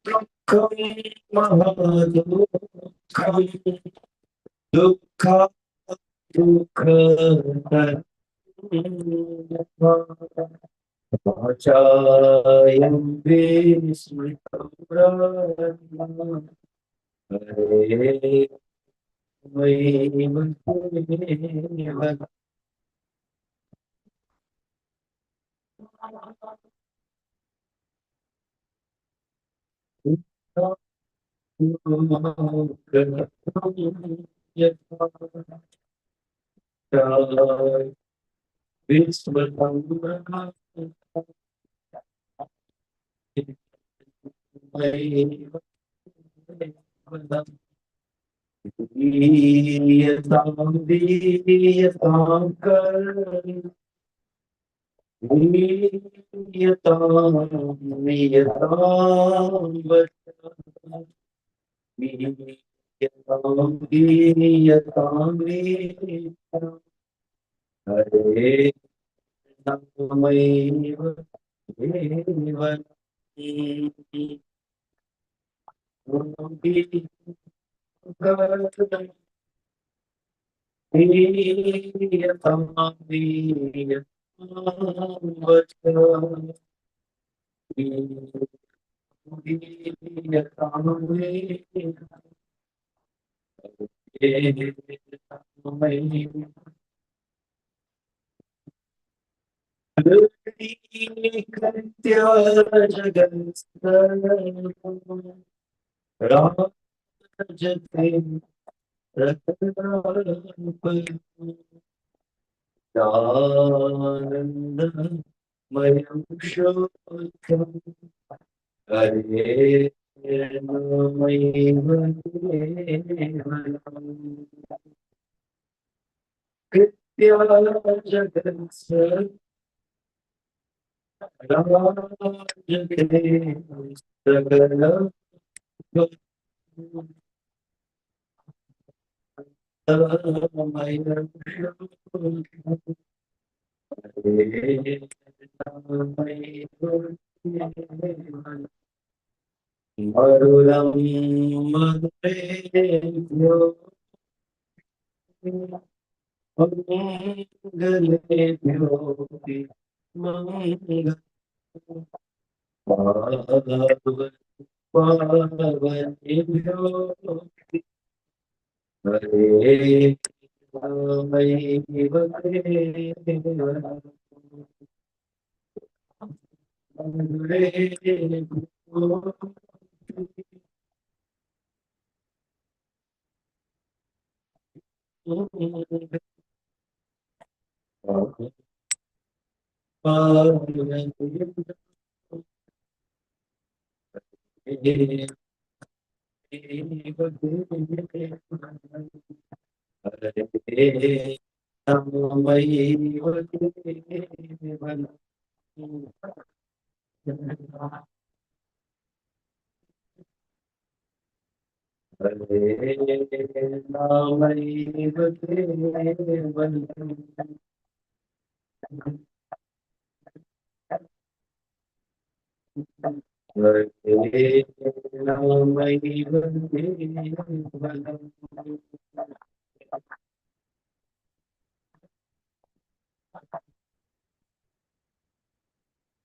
दुःखं महादुःखं दुःख दुःखतरं वाचायं विस्मृतं ब्रह्म हरे मयि दीयतां दीयतां करुणीयतां नियतां वचः दीयतां दीयतां दीयतां हरे नामैव देवं दीयतां दीयतां वचः कृत्य जगत्सर्वं राजते शोकम् हरे नामैव केवलम् कृत्य जगत्सर्वं राजते सकलं तमयं शोकम् हरे नामैव केवलम् मरुलं मधुरेभ्यो मङ्गलेभ्योऽपि मङ्गलं पावनेभ्यो हरे रामैव हरे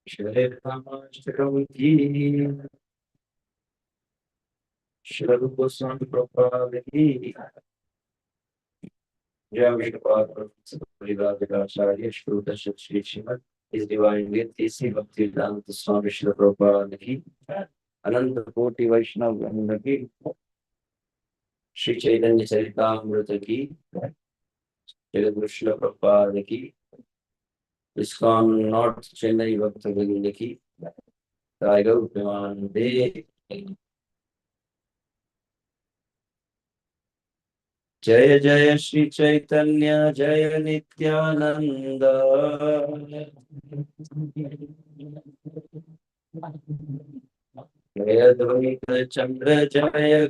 श्रीरामाष्टकं की श्री गोस्वामी प्रभुपाद की जय विष्णुपाद श्रोत श्री श्रीमद इस डिवाइन तीसरी भक्ति वेदांत स्वामी श्री प्रभुपाद की अनंत कोटि वैष्णव वृंद की श्री चैतन्य चरितामृत की जगत श्री प्रभुपाद की इस्कॉन नॉर्थ चेन्नई भक्त वृंद की टाइगर दे जय जय श्री चैतन्य जय नित्यानंद जय अद्वैत चंद्र जय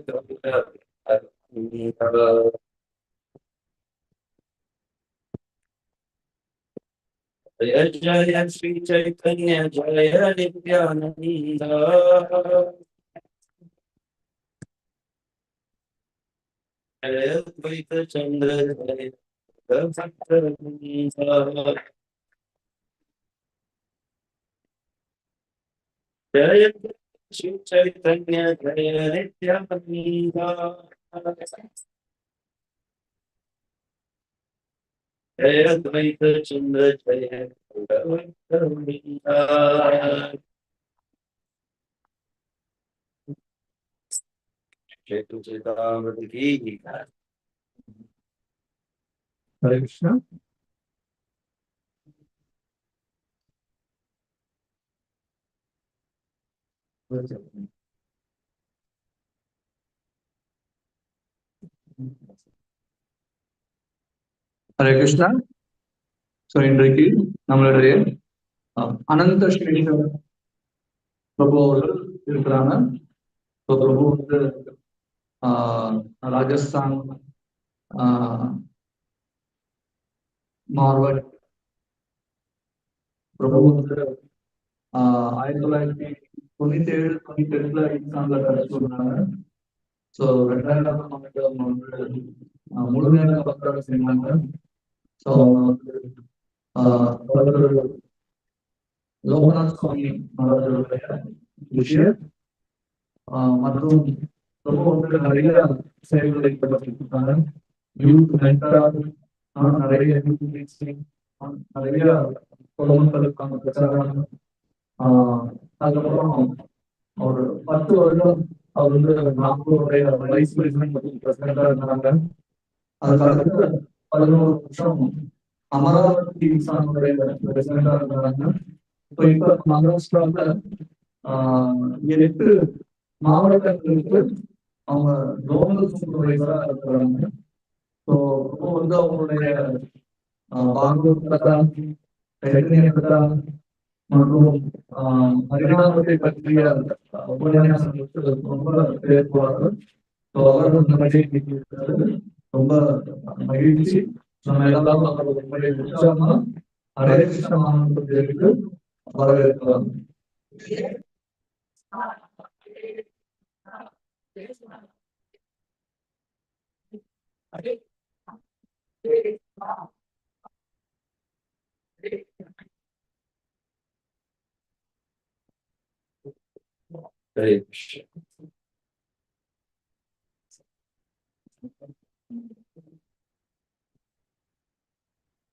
जय जय श्री चैतन्य जय नित्यानंद जय अद्वैत चंद्र जय भक्तवृंद जय श्री चैतन्य जय नित्यानंद जय अद्वैत चंद्र जय भक्तवृंद जय तुलसीदास की हरे कृष्णा। ஹரே கிருஷ்ணா. ஸோ இன்றைக்கு நம்மளுடைய அனந்த ஸ்ரீஷர் பிரபு அவர்கள் இருக்கிறாங்க. ஸோ பிரபு வந்து ராஜஸ்தான் மார்வாட் பிரபு வந்து 1997-98 எக்ஸாம்ல கிடைச்சி வந்தாங்க. ஸோ 2000 ஆண்டு அவங்க வந்து முழுமையான பக்தராக செய்வாங்க. ஸோ அவங்க வந்து லோகநாத் சுவாமி அவர்களுடைய விஷயம் மற்றும் ரொம்ப வந்து நிறைய செயல்களை ஈடுபட்டிருக்காங்க. யூத் மென்டார், நிறைய நிறைய பொதுமக்களுக்கான பிரச்சாரம். அதுக்கப்புறம் ஒரு 10 வருடம் அவர் வந்து நாகூருடைய வைஸ் பிரசிடென்ட் மற்றும் பிரசிடென்டா இருந்தாங்க. அதுக்காக 11 வருஷம் அமராவதி சானுடைய பிரசிடென்டா இருந்தாங்க. இப்போ இப்ப மகாராஷ்டிரால 8 மாவட்டங்களுக்கு அவங்க ஜோனல் சூப்பர்வைசரா இருக்கிறாங்க. ஸோ வந்து அவங்களுடைய பாகவத் கதா, சைத்தன்ய கதா மற்றும் ஹரிநாமத்தை பற்றிய உபன்யாசங்களுக்கு ரொம்ப பேர் போவார்கள். ஸோ அவர்கள் ரொம்ப மகிழ்ச்சி. நம்ம எல்லாரும் அவர்களுடைய உற்சாகமா Hare Krishna மகாமந்திரத்திற்கு வரவேற்கலாம். Hare Krishna.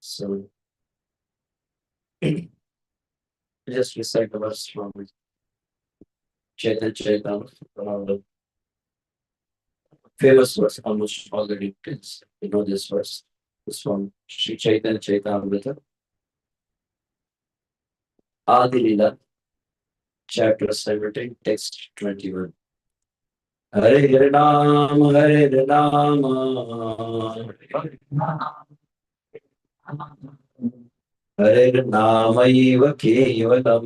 So just recite the verse from Chaitanya Charitamrita, famous verse, almost already kids you know this verse. It's from Sri Chaitanya Charitamrita, Adi Lila, chapter 17, text 21. Hare Ram, Hare Ram, Hare Namaiva Kevalam,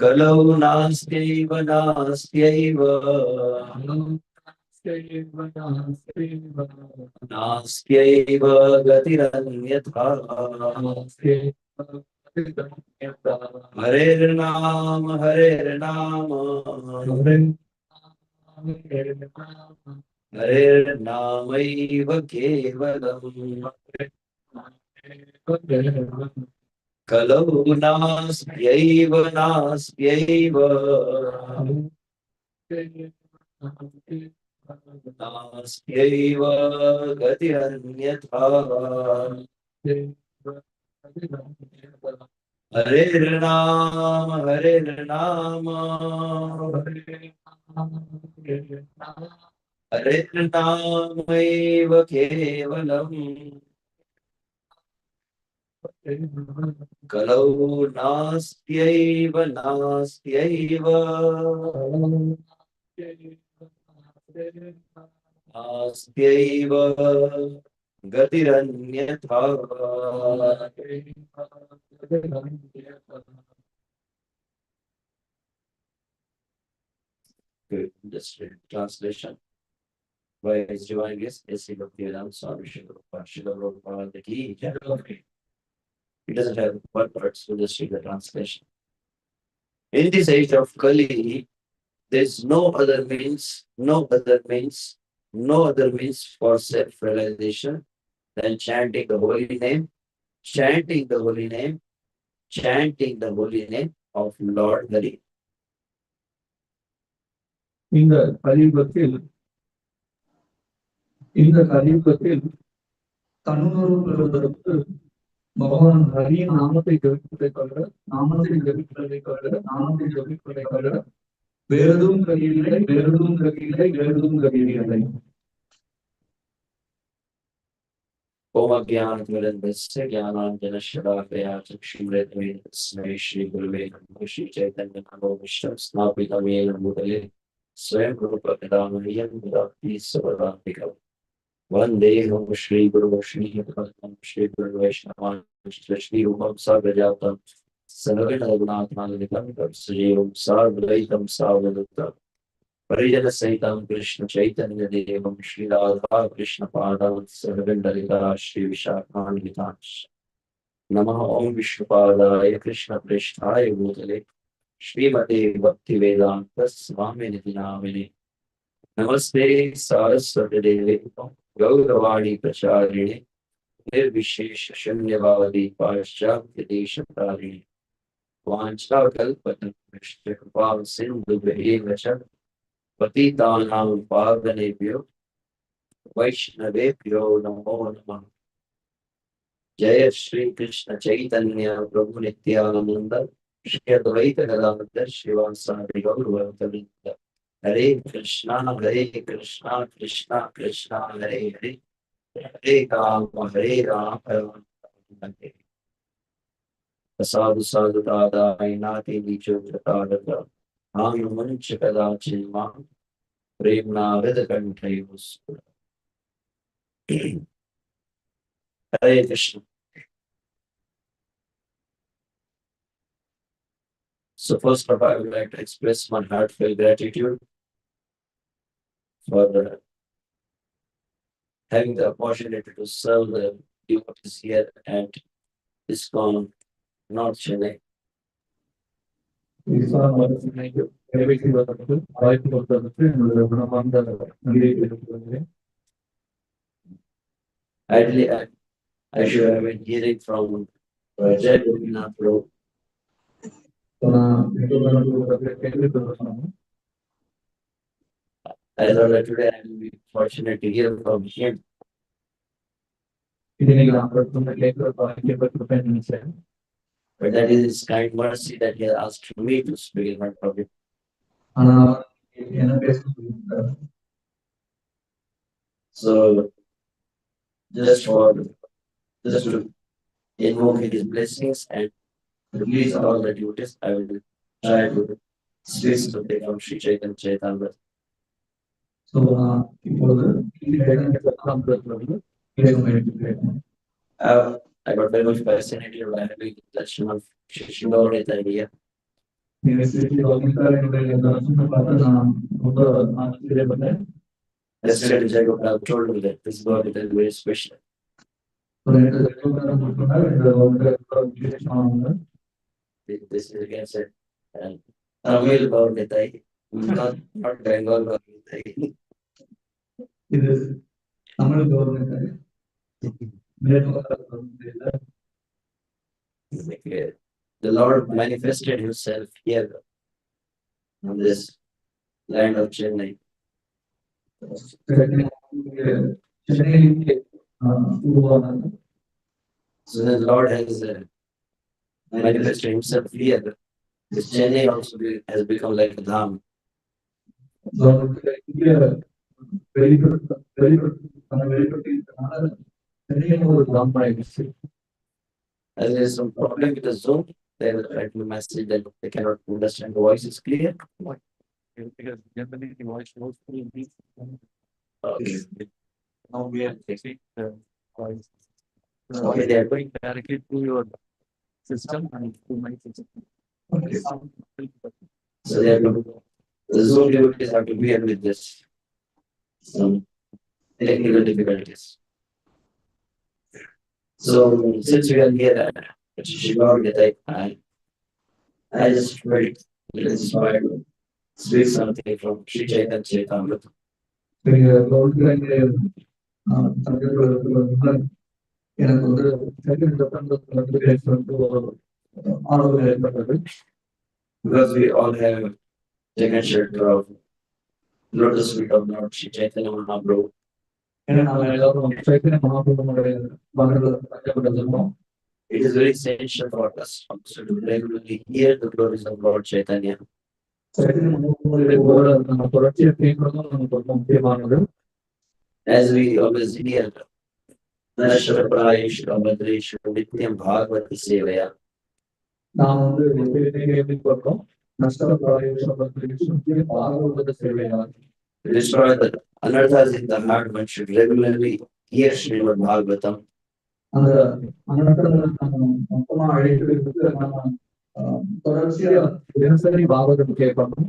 Kalau Nastyaiva Nastyaiva Nastyaiva Gatiranyatha Hare Ram, Hare Ram, Hare Namaiva Kevalam, Kalau Nastyaiva Nastyaiva Nastyaiva Gatiranyatha Hare Ram, Hare Ram, Hare Namaiva Kevalam, Kalau Nastyaiva Nastyaiva Nastyaiva Gatiranyatha. Good. Just read translation. by His Divine Grace, S.C. Bhaktivedanta Swami Srila Prabhupada ki jai. It doesn't have one word, so just read the translation. In this age of Kali, there is no other means for self-realization than chanting the holy name, chanting the holy name, chanting the holy name of Lord Hari. இந்த கலியுகத்தில் தன்னுணர்வு பெறுவதற்கு பகவான் ஹரியின் நாமத்தை ஜபிப்பதை தவிர வேறெதுவும் கதியில்லை. ओम अज्ञानतिमिरन्धस्य ज्ञानाञ्जनशलाकया चक्षुरुन्मीलितं तस्मै श्रीगुरुवे नमः। श्रीचैतन्यमनोभीष्टं स्थापितं येन भूतले स्वयं रूपकदामह्यं ददाति स्वपदान्तिकम्। वन्देऽहं श्रीगुरुं श्रीयुतं श्रीगुरुवैष्णवांश्च श्रीरूपं साग्रजातं सगणरघुनाथान्वितं सजीवं साद्वैतं सावधूतं परिजनसहितं कृष्ण चैतन्य देवं श्री राधा कृष्ण पादान् सहगणललिता श्री विशाखान्वितांश्च। नमः ओम विष्णुपादाय कृष्ण प्रेष्ठाय भूतले श्रीमते भक्तिवेदांत स्वामिनिधि नामिने। नमस्ते सारस्वती देवे गौरवाणी प्रचारिणे निर्विशेष शून्यवादी पाश्चात्य देशतारिणे। वाञ्छाकल्पतरुभ्यश्च कृपा सिन्धुभ्येव च पतितानां पावनेभ्यो वैष्णवेभ्यो नमो नमः। जय श्री कृष्ण चैतन्य प्रभु नित्यानंद श्री अद्वैत गदाधर श्रीवासादि गौरभक्तवृंद। हरे कृष्णा कृष्णा कृष्णा हरे हरे, हरे राम राम राम हरे। साधु साधु दादाय नाते नीचो जतादत आम मंच कदाचिन मां प्रेमना हृदकंठयोः। Hare Krishna. So first of all, I would like to express my heartfelt gratitude for having the opportunity to serve the devotees here at ISKCON, North Chennai. Ideally, I should have been hearing from Jai Gopinath Prabhu. I thought that today I will be fortunate to hear from him. But that is his kind mercy that he has asked me to speak in front of him. So just to invoke his blessings and to please all the devotees, I will try to speak something from Sri Chaitanya Charitamrita. So, I got very much fascinated by having the darshan of Shri Gaurita here. Yesterday, Jai Gopinath told me that this Gaurita is very special. This is again said, Tamil Gaurita, not Bengal Gaurita. It is Tamil government. The Lord manifested himself here on this land of Chennai. So the Lord has manifested himself here. This Chennai also has become like a dham. Very good. As there is some problem with the Zoom, they will write me a message that they cannot understand the voice is clear. Because generally the voice goes through these. Okay. Now we are taking the voice. Okay, they are going directly through your system and through my system. Okay. So they have to, the Zoom devotees have to bear with this. technical difficulties. So since we are here at Shigor, I just felt inspired to speak something from Sri Chaitanya Charitamrita. நீங்க government எனக்கு வந்து second வந்து பேசுறது ஆர்வம் ஏற்பட்டது. Because we all have taken shelter of lotus feet of Lord Sri Chaitanya Mahaprabhu. ஏன்னா நாம எல்லாரும் சைத்தன்ய மகாபிரபுடைய மகன்கள் கட்டப்பட்டிருந்தோம். It is very essential for us also to regularly hear the glories of Lord Chaitanya. Chaitanya மகாபிரபுடைய புகழை நம்ம தொடர்ச்சியா கேட்கறதும் நமக்கு ரொம்ப முக்கியமானது. As we always hear, Nashraprayeshu Abhadreshu Nityam Bhagavati Sevaya. நாம் வந்து கேள்விப்பட்டோம். நஷ்டப்பிராயேஷு பாகவத சேவையா. To destroy the anarthas in the heart, one should regularly hear Srimad Bhagavatam. அந்த அனர்த்தங்களை நம்ம மொத்தமா அழைக்கிறதுக்கு நம்ம தொடர்ச்சியா தினசரி பாகவதம் கேட்கணும்.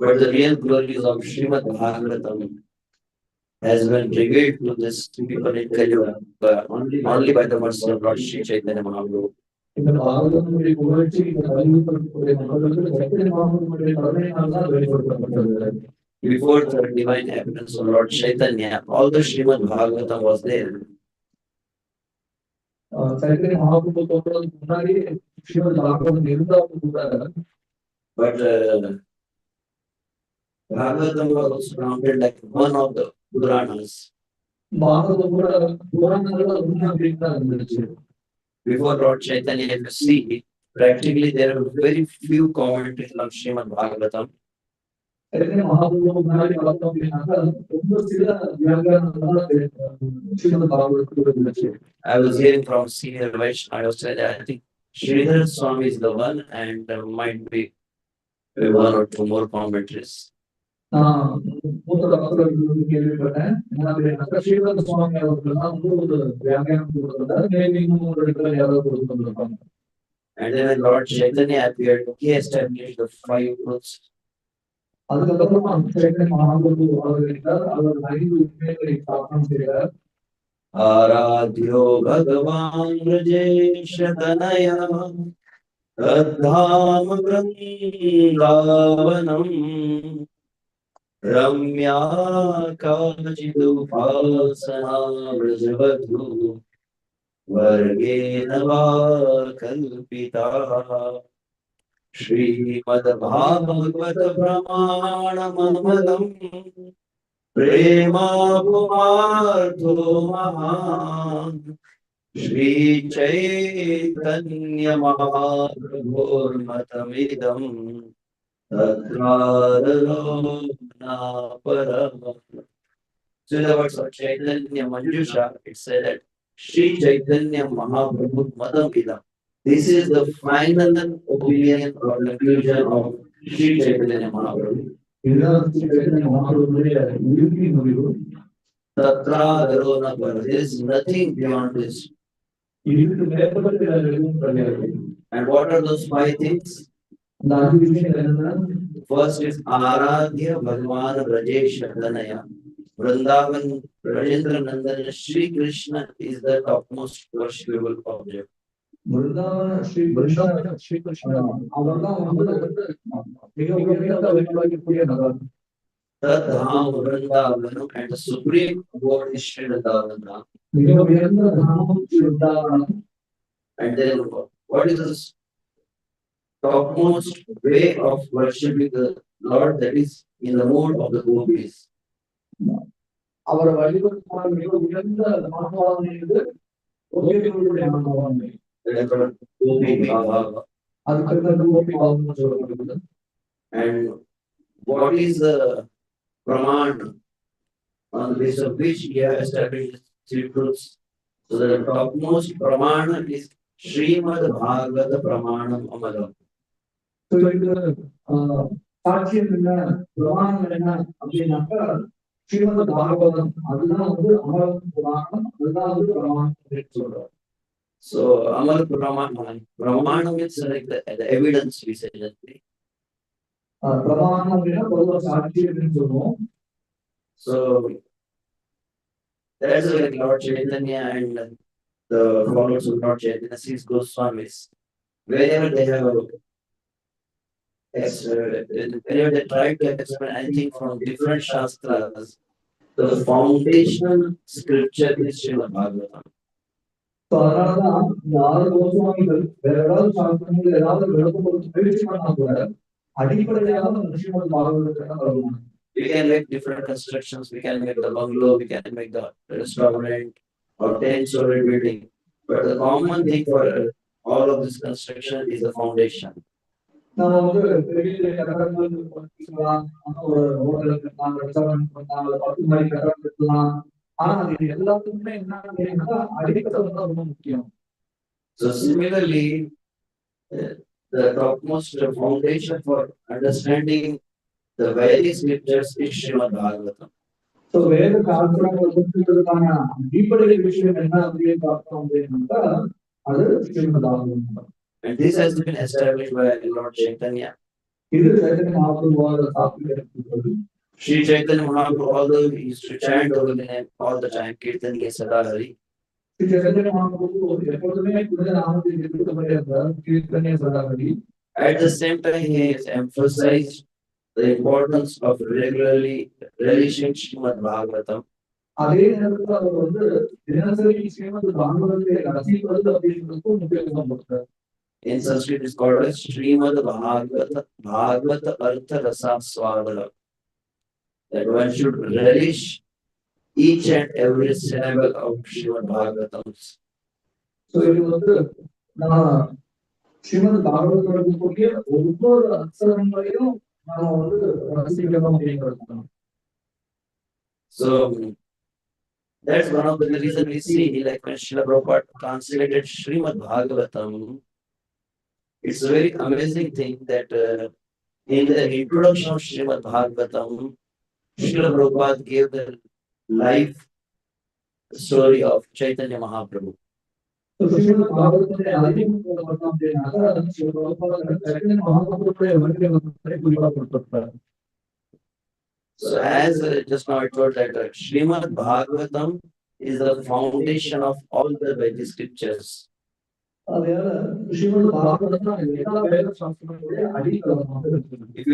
But the real glories of Srimad Bhagavatam has been revealed to this people in Kali-yuga only by the mercy of Lord Sri Chaitanya Mahaprabhu. இந்த பாகவதனுடைய புகழ்ச்சி இந்த கலியுகத்தினுடைய மக்களுக்கு சைத்தன்ய மகாபிரபுடைய கருணையினால் தான் வெளிப்படுத்தப்பட்டது. Before the divine appearance of Lord Chaitanya, all the Srimad Bhagavatam was there. Chaitanya Mahaprabhu தோன்றதுக்கு முன்னாடி ஸ்ரீமத் பாகவதம் இருந்தாலும் கூட But Bhagavatam was also counted like one of the Puranas. Bhagavatam கூட புராணங்கள்ல ஒண்ணு அப்படின்னு தான் இருந்துச்சு. Before Lord Chaitanya, if you see, practically there are very few commentaries on Srimad Bhagavatam. Chaitanya Mahaprabhu முன்னாடி பார்த்தோம் அப்படின்னாக்கா ரொம்ப சில வியாக்கியானங்கள் தான் ஸ்ரீமத் பாகவதத்துக்கு இருந்துச்சு. I was hearing from senior Vaishnava, I was saying that I think Sridhar Swami is the one, and there might be one or two more commentaries. நான் மூத்த பக்தர்கள் கேள்விப்பட்டேன். என்ன அப்படின்னாக்கா ஸ்ரீமத் சுவாமி அவர்கள் தான் ஒரு வியாக்கியானம் கொடுத்திருந்தார். மேலும் இன்னும் ஒரு இடத்துல யாராவது கொடுத்திருந்திருப்பாங்க. And then when Lord Chaitanya appeared, he established the 5 truths. அதுக்கப்புறமா சைத்தன்ய மகாபிரபு அவர்கள் அவர் 5 உண்மைகளை ஸ்தாபனம் செய்தார். Aradhyo Bhagavan Rajeshatanaya Radham Vrindavanam Ramya Kajidupasana Vrajavadhu Vargena Kalpita Srimad Bhagavata Pramanamamadam Prema Pumartho Mahan Shri Chaitanya Mahaprabhur Matamidam Tatrarana Param. So in the words of Chaitanya Manjusha, it said that Shri Chaitanya Mahaprabhur Matamidam. This is the final opinion or conclusion of Shri Chaitanya Mahaprabhu. இதுதான் சைத்தன்ய மகாபிரபுடைய இறுதி முடிவு. Tatrarana Param. There is nothing beyond this. இதுக்கு மேற்பட்டு வேற எதுவும் கிடையாது. And what are those 5 things? அந்த 5 விஷயங்கள் என்னன்னா, First is Aradhya Bhagavan Rajesha Tanaya. Vrindavan Rajendra Nandana Shri Krishna is the topmost worshipable object. Brindavan Sri Krishna அவர்தான் வந்து மிக உயர்ந்த வழிபாடிக்கூடிய நகர். Tadham Vrindavanam, and the supreme abode is Sri Vrindavana. மிக உயர்ந்த தாமம் ஸ்ரீவருந்தாவனம். And then what is this topmost way of worshiping the Lord, that is in the mode of the gopis. அவரை வழிபடுத்தால் மிக உயர்ந்த மனோபாவனை இது கோபிகளுடைய மனோபாவனை. Gopi Bhava. அதுக்கு கோபி பாவம்னு சொல்லப்படுகிறது. And what is the Praman on the basis of which he has established 3 truths? So the topmost Pramana is Srimad Bhagavata Pramanam Amadam. So இது சாட்சியம் என்ன, பிரமாணம் என்ன அப்படின்னாக்கா ஸ்ரீமத் பாகவதம் அதுதான் வந்து அமர புராணம், அதுதான் வந்து பிரமாணம் அப்படின்னு சொல்றாரு. So Amar Pramana means like the evidence we say that. பிரமாணம் அப்படின்னா பொதுவாக சாட்சி அப்படின்னு சொல்லுவோம். So That's like Lord Chaitanya and the followers of Lord Chaitanya, Sri Goswamis. Whenever they have whenever they try to explain anything from different shastras, the foundational scripture is Srimad Bhagavatam. So அதனாலதான் இந்த 6 கோஸ்வாமிகள் வேற ஏதாவது சாஸ்திரங்கள் ஏதாவது விளக்கம் கொடுத்து முயற்சி பண்ணா கூட அடிப்படையாக அந்த ஸ்ரீமத் பாகவதத்தை தான் வருவாங்க. We can make different constructions. We can make the bungalow. We can make the restaurant or 10-story building. But the common thing for all of this construction is the foundation. நம்ம வந்து பெரிய கட்டடங்கள் கட்டலாம், ஒரு ஹோட்டல் கட்டலாம், restaurant கட்டலாம், 10 மாடி கட்டடம் கட்டலாம். ஆனா அது எல்லாத்துக்குமே என்ன அப்படின்னா அடிப்படை தான் ரொம்ப முக்கியம். So similarly, the topmost foundation for understanding the Vedic scriptures is Srimad Bhagavatam. So வேத சாஸ்திரங்கள் புரிஞ்சுக்கிறதுக்கான அடிப்படை விஷயம் என்ன அப்படின்னு பார்த்தோம் அப்படின்னா அது Srimad Bhagavatam. And this has been established by Lord Chaitanya. இது சைத்தன்ய மகாபிரபுவோட சாஸ்திரம். Sri Chaitanya Mahaprabhu, although he used to chant over the name all the time, Kirtaniya Sadahari. Sri Chaitanya Mahaprabhu எப்பொழுதுமே புனித நாமத்தை ஜெபித்துக்கொண்டே இருந்தார், கீர்த்தனிய சதாகரி. At the same time, he has emphasized the importance of regularly relishing Srimad Bhagavatam. அதே நேரத்தில் அவர் வந்து தினசரி ஸ்ரீமத் பாகவதத்தை ரசிப்பது அப்படின்றதுக்கும் முக்கியத்துவம் கொடுத்தார். In Sanskrit, it's called as Srimad Bhagavata Artha Rasa Swada. That one should relish each and every syllable of Srimad Bhagavatams. So இது வந்து நான் ஸ்ரீமத் பாகவதத்தில் இருக்கக்கூடிய ஒவ்வொரு அக்ஷரங்களையும் நாம வந்து ரசிக்கணும் அப்படிங்கிறது. So that's one of the reasons we see, like when Srila Prabhupada translated Srimad Bhagavatam, it's a very amazing thing that in the introduction of Srimad Bhagavatam, Srila Prabhupada gave the life story of Chaitanya Mahaprabhu. So Srimad பாகவதத்தை அறிமுகப்படுத்தணும் அப்படின்னாக்கா ஸ்ரீ பிரபுபாத சைத்தன்ய மகாபிரபுவுடைய வருகையை குறிப்பாக கொடுத்திருப்பார். So as just now I told that Srimad Bhagavatam is the foundation of all the Vedic scriptures. அதனால ஸ்ரீமத் பாகவதம் தான் எல்லா வேத சாஸ்திரங்களுடைய அடித்தளமாக இருக்குது. If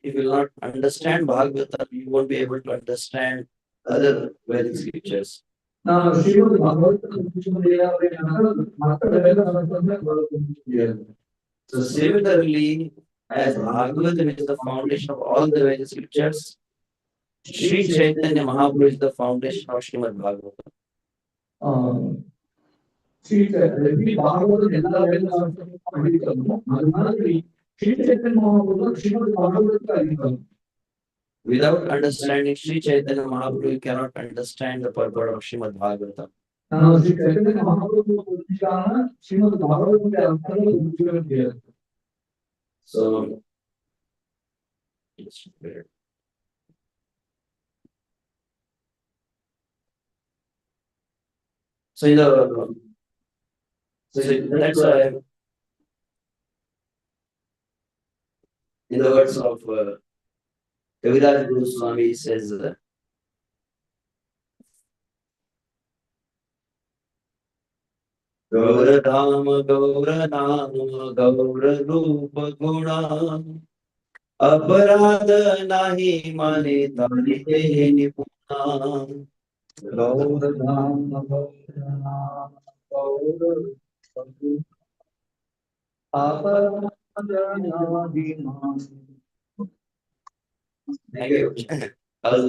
you will not understand Bhagavatam, you won't be able to understand other Vedic scriptures. நான் ஸ்ரீமத் பாகவதத்தை புரிஞ்சுக்க முடியாது அப்படின்னாக்கா மற்ற வேத சாஸ்திரங்களை புரிஞ்சுக்க முடியாது. So similarly, as Bhagavatam is the foundation of all the Vedic scriptures, Sri Chaitanya Mahaprabhu is the foundation of Srimad Bhagavatam. எப்படி பாகவதம் எல்லா வேத சாஸ்திரங்களுக்கும் அடித்தளம், அது மாதிரி ஸ்ரீ சைத்தன்ய மகாபிரபு ஸ்ரீமத் பாகவதத்துக்கு அடித்தளம். Without understanding Sri Chaitanya Mahaprabhu, you cannot understand the purport of Srimad Bhagavatam. நான் ஸ்ரீ சைத்தன்ய மகாபிரபு புரிஞ்சுக்காம ஸ்ரீமத் பாகவதத்துடைய அர்த்தங்களை புரிஞ்சுக்கவே முடியாது. So that's why in the words of Kaviraj Goswami says, Gaura Dhama Gaura Nama Gaura Rupa Guna Aparadha Nahi Mane Talite Nipuna. Thank you. I was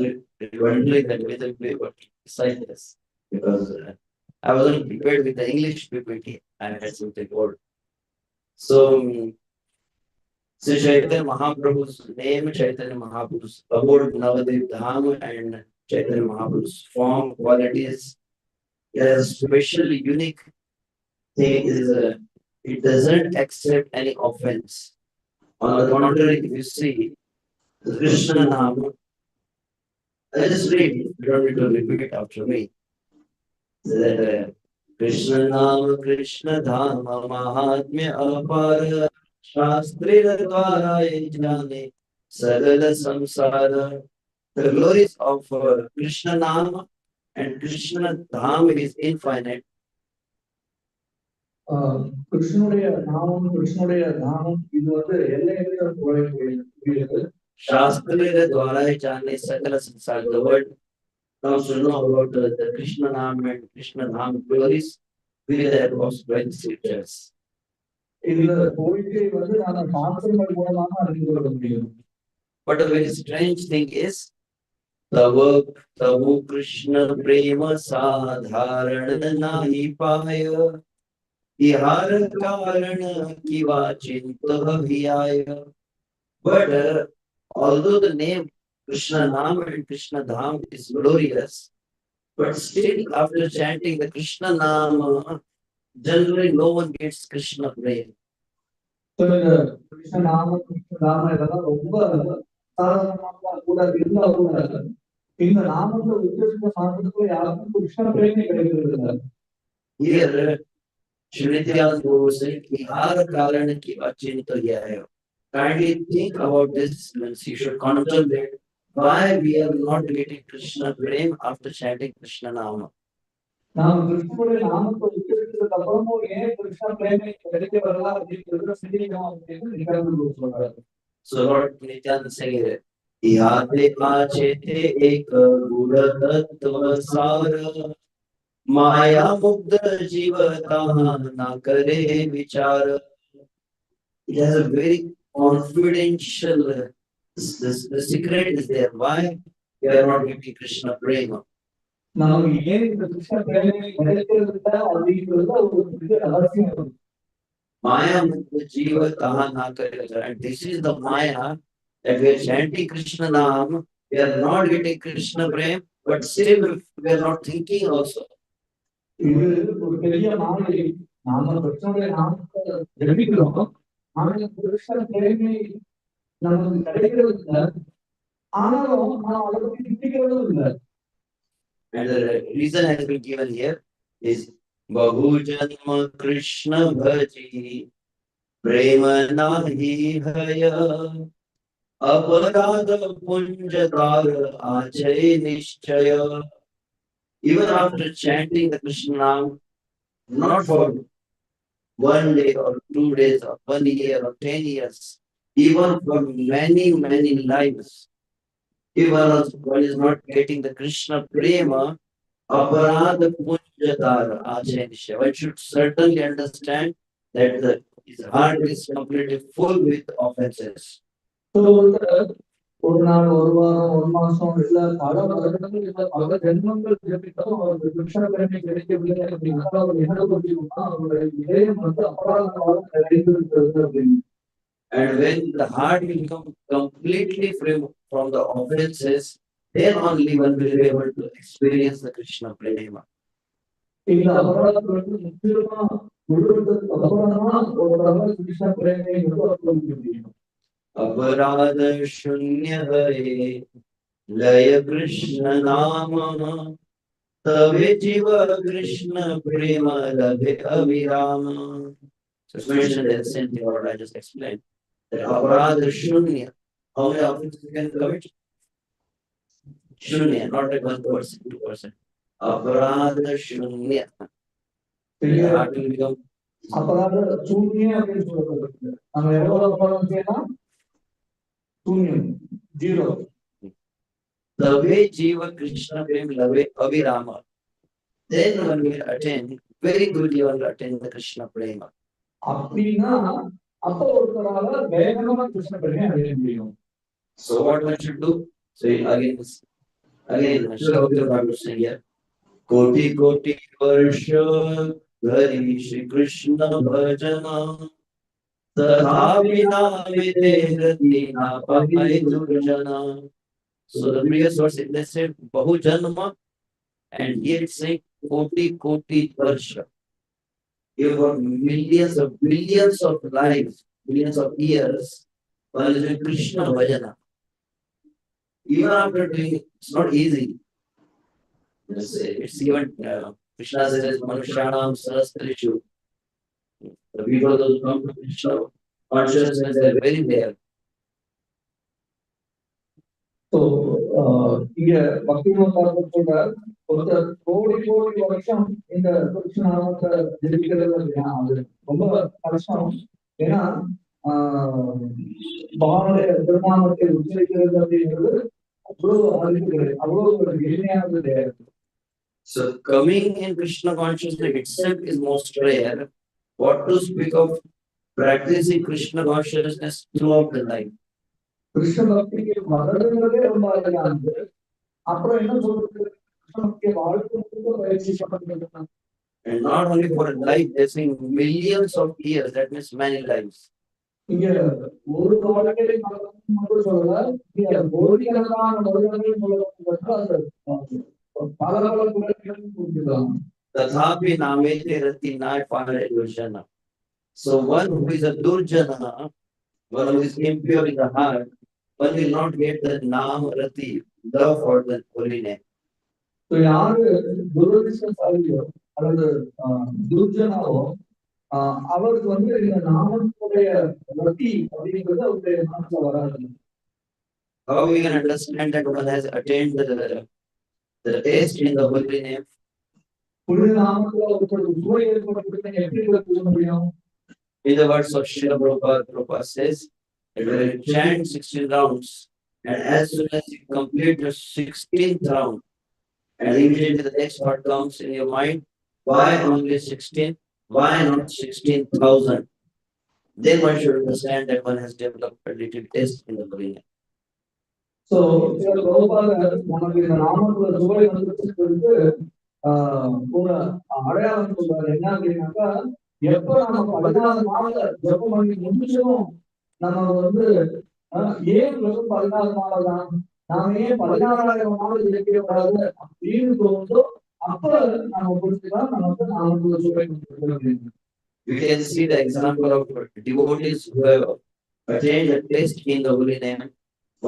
wondering that whether we would recite this because I wasn't prepared with the English PPT. I had something old. So, Sri Chaitanya Mahaprabhu's name, Chaitanya Mahaprabhu's abode Navadip Dham, and Chaitanya Mahaprabhu's form, qualities, it has a special, unique thing is it doesn't accept any offense. On the contrary, if you see the Krishna Nama, I just read, you don't need to repeat after me. That Krishna Nama, Krishna Dhama, Mahatmya Apara, Shastrira Dwara Jnane, Sagala Samsara. The glories of Krishna Nama and Krishna Dham is infinite. கிருஷ்ணனுடைய நாமம் கிருஷ்ணனுடைய தானம் இது வந்து எல்லையற்ற கூடியது. Shastrira Dwara Jane Sakala Sansar. The world comes to know about the Krishna Nam and Krishna Dham glories with the help of great scriptures. இந்த கோரிக்கை வந்து நாங்கள் சாஸ்திரங்கள் மூலமாக அறிந்து கொள்ள முடியும். But a very strange thing is, Tavu Krishna Prema Sadharana Nahi Paya Ihara Karana Kiva Chinta Hiyaya. But although the name Krishna Nam and Krishna Dham is glorious, but still after chanting the Krishna Nama, generally no one gets Krishna prema. Krishna நாமம் கிருஷ்ண தாமம் இதெல்லாம் ரொம்ப சாதாரணமாக கூட இருந்தா கூட இந்த நாமத்தை உச்சரித்த மாத்திரத்துல யாருக்கும் கிருஷ்ண பிரேமை கிடைக்கிறது இல்லை. Here, Srinityananda Guru said, Ihara Karana Kiva Chinta Hiyaya. Kindly think about this, means you should contemplate why we are not getting Krishna prema after chanting Krishna Nama. நாம் கிருஷ்ணனுடைய நாமத்தை உச்சரித்ததுக்கு அப்புறமும் ஏன் கிருஷ்ண பிரேமை கிடைக்க வரல அப்படிங்கிறத சிந்திக்கணும் அப்படின்னு நிகழ்வு சொல்றாரு. So Lord Nityananda saying it. Ihate achete ek gura tattva sara Maya mugda jivata na kare vichara. It has a very confidential, the secret is there. Why we are not getting Krishna prema? நமக்கு ஏன் இந்த கிருஷ்ண பிரேமை கிடைக்கிறது அப்படிங்கிறது ஒரு பெரிய ரகசியம். Maya mukta jivata na kare vichara. And this is the Maya that we are chanting Krishna Nam, we are not getting Krishna prema, but still we are not thinking also. இது ஒரு பெரிய மாயை. நாம கிருஷ்ணனுடைய நாமத்தை ஜபிக்கிறோம், ஆனா கிருஷ்ண பிரேமை நமக்கு கிடைக்கிறது இல்லை. ஆனாலும் நாம் அதை பற்றி சிந்திக்கிறதும் இல்லை. And the reason has been given here is Bahu Janma Krishna Bhaji Prema Nahi Haya Aparada Punjatara Achay Nishchaya. Even after chanting the Krishna Nam, not for 1 day or 2 days or 1 year or 10 years, even for many, many lives, if one is not getting the Krishna prema, aparada punjatara achanisha. One should certainly understand that his heart is completely full with offenses. So, ஒரு நாள் ஒரு வாரம் ஒரு மாசம் இல்ல பல வருடங்கள் இல்ல பல ஜென்மங்கள் ஜெபித்தாலும் அவருக்கு கிருஷ்ண பிரேமை கிடைக்கவில்லை அப்படின்னா அவர் என்ன புரிஞ்சுக்கணும்னா அவருடைய இதயம் வந்து அபராதமாக நிறைந்திருக்கிறது அப்படின்னு. And when the heart will become completely free from the offenses, then only one will be able to experience the Krishna prema. இந்த அபராதத்திலிருந்து முற்றிலுமா விடுவதற்கு அபராதமா ஒரு கிருஷ்ண பிரேமை உருவாக்க முடியும். Aparada shunya hai laya Krishna nama tave jiva Krishna prema labhe avirama. So it's mentioned in the same thing what I just explained. That aparada shunya. How many offenses you can commit? Shunya, not like 1%, 2%. Aparada shunya. The heart will become அபராத சூன்யம் அப்படின்னு சொல்லப்படுது. நம்ம எவ்வளவு அபராதம் செய்யலாம்? சூன்யம், zero. Lave Jiva Krishna Prem Lave Avirama. Then one will attain, very quickly one will attain the Krishna Prema. அப்படின்னா அப்ப ஒருத்தரால வேகமா கிருஷ்ண பிரேமை அடைய முடியும். So what one should do? So again Shri Bhagavad saying here, Koti Koti Varsha Dhari Shri Krishna Bhajana Tathapi Navite Rati Napai Durjana. So the previous verse they said Bahu Janma, and here it's saying Koti Koti Varsha. You got millions of billions of lives, billions of years, while doing Krishna Bhajana. Even after doing it, it's not easy. It's even Krishna says Manushanam Sarastrishu. The people those who come to Krishna consciousness, they're very rare. So இங்க பக்திமாதாரர் சொல்றார், ஒருத்தர் கோடி கோடி வருஷம் இந்த கிருஷ்ண நாமத்தை ஜெபிக்கிறது அப்படின்னா அது ரொம்ப கஷ்டம். ஏன்னா பகவானுடைய திருநாமத்தை உச்சரிக்கிறது அப்படிங்கிறது அவ்வளவு அறிவு கிடையாது, அவ்வளவு ஒரு எளிமையானது கிடையாது. So coming in Krishna consciousness itself is most rare. What to speak of practicing Krishna consciousness throughout the life? Krishna பக்திக்கு வளர்றதே ரொம்ப அழகானது. அப்புறம் என்ன சொல்றது, கிருஷ்ண பக்தியை வாழ்க்கை பயிற்சி பண்ணணும். And not only for a life, they're saying millions of years, that means many lives. இங்க ஒரு வாழ்க்கையை மட்டும் சொல்லல, இங்க கோடிக்கணக்கான வருடங்கள் சொல்லப்பட்டது. பல பல குணங்களும் புரிஞ்சுக்கலாம். Tathapi namete rati nai pahare durjana. So one who is a durjana, one who is impure in the heart, one will not get the naam rati, love for the holy name. So யாரு துரதிர்ஷ்டசாலியோ அல்லது துர்ஜனாவோ அவருக்கு வந்து இந்த நாமத்துடைய ரத்தி அப்படிங்கிறது அவருடைய மனசுல வராது. How we can understand that one has attained the taste in the holy name? புனித நாமத்துல ஒருத்தருக்கு சுவை ஏற்படுத்தி எப்படி சொல்ல முடியும்? In the words of Srila Prabhupada, Prabhupada says, it will chant 16 rounds, and as soon as you complete your 16th round, and immediately the next thought comes in your mind, why only 16? Why not 16,000? Then one should understand that one has developed a little taste in the holy name. So, நமக்கு இந்த நாமத்துல சுவை வந்து ஒரு அடையாளம் சொல்றாரு. என்ன அப்படின்னாக்கா, எப்ப நம்ம 14 மாலை ஜபம் பண்ணி முடிச்சோம், நம்ம வந்து ஏன் வெறும் 14 மாலை தான், நாம ஏன் 16,000 மாலை ஜெயிக்கக்கூடாது அப்படின்னு தோணுதோ அப்ப நம்ம புரிஞ்சுக்கலாம் நமக்கு நாமத்துல சுவை அப்படின்னு. You can see the example of devotees who have attained a taste in the holy name.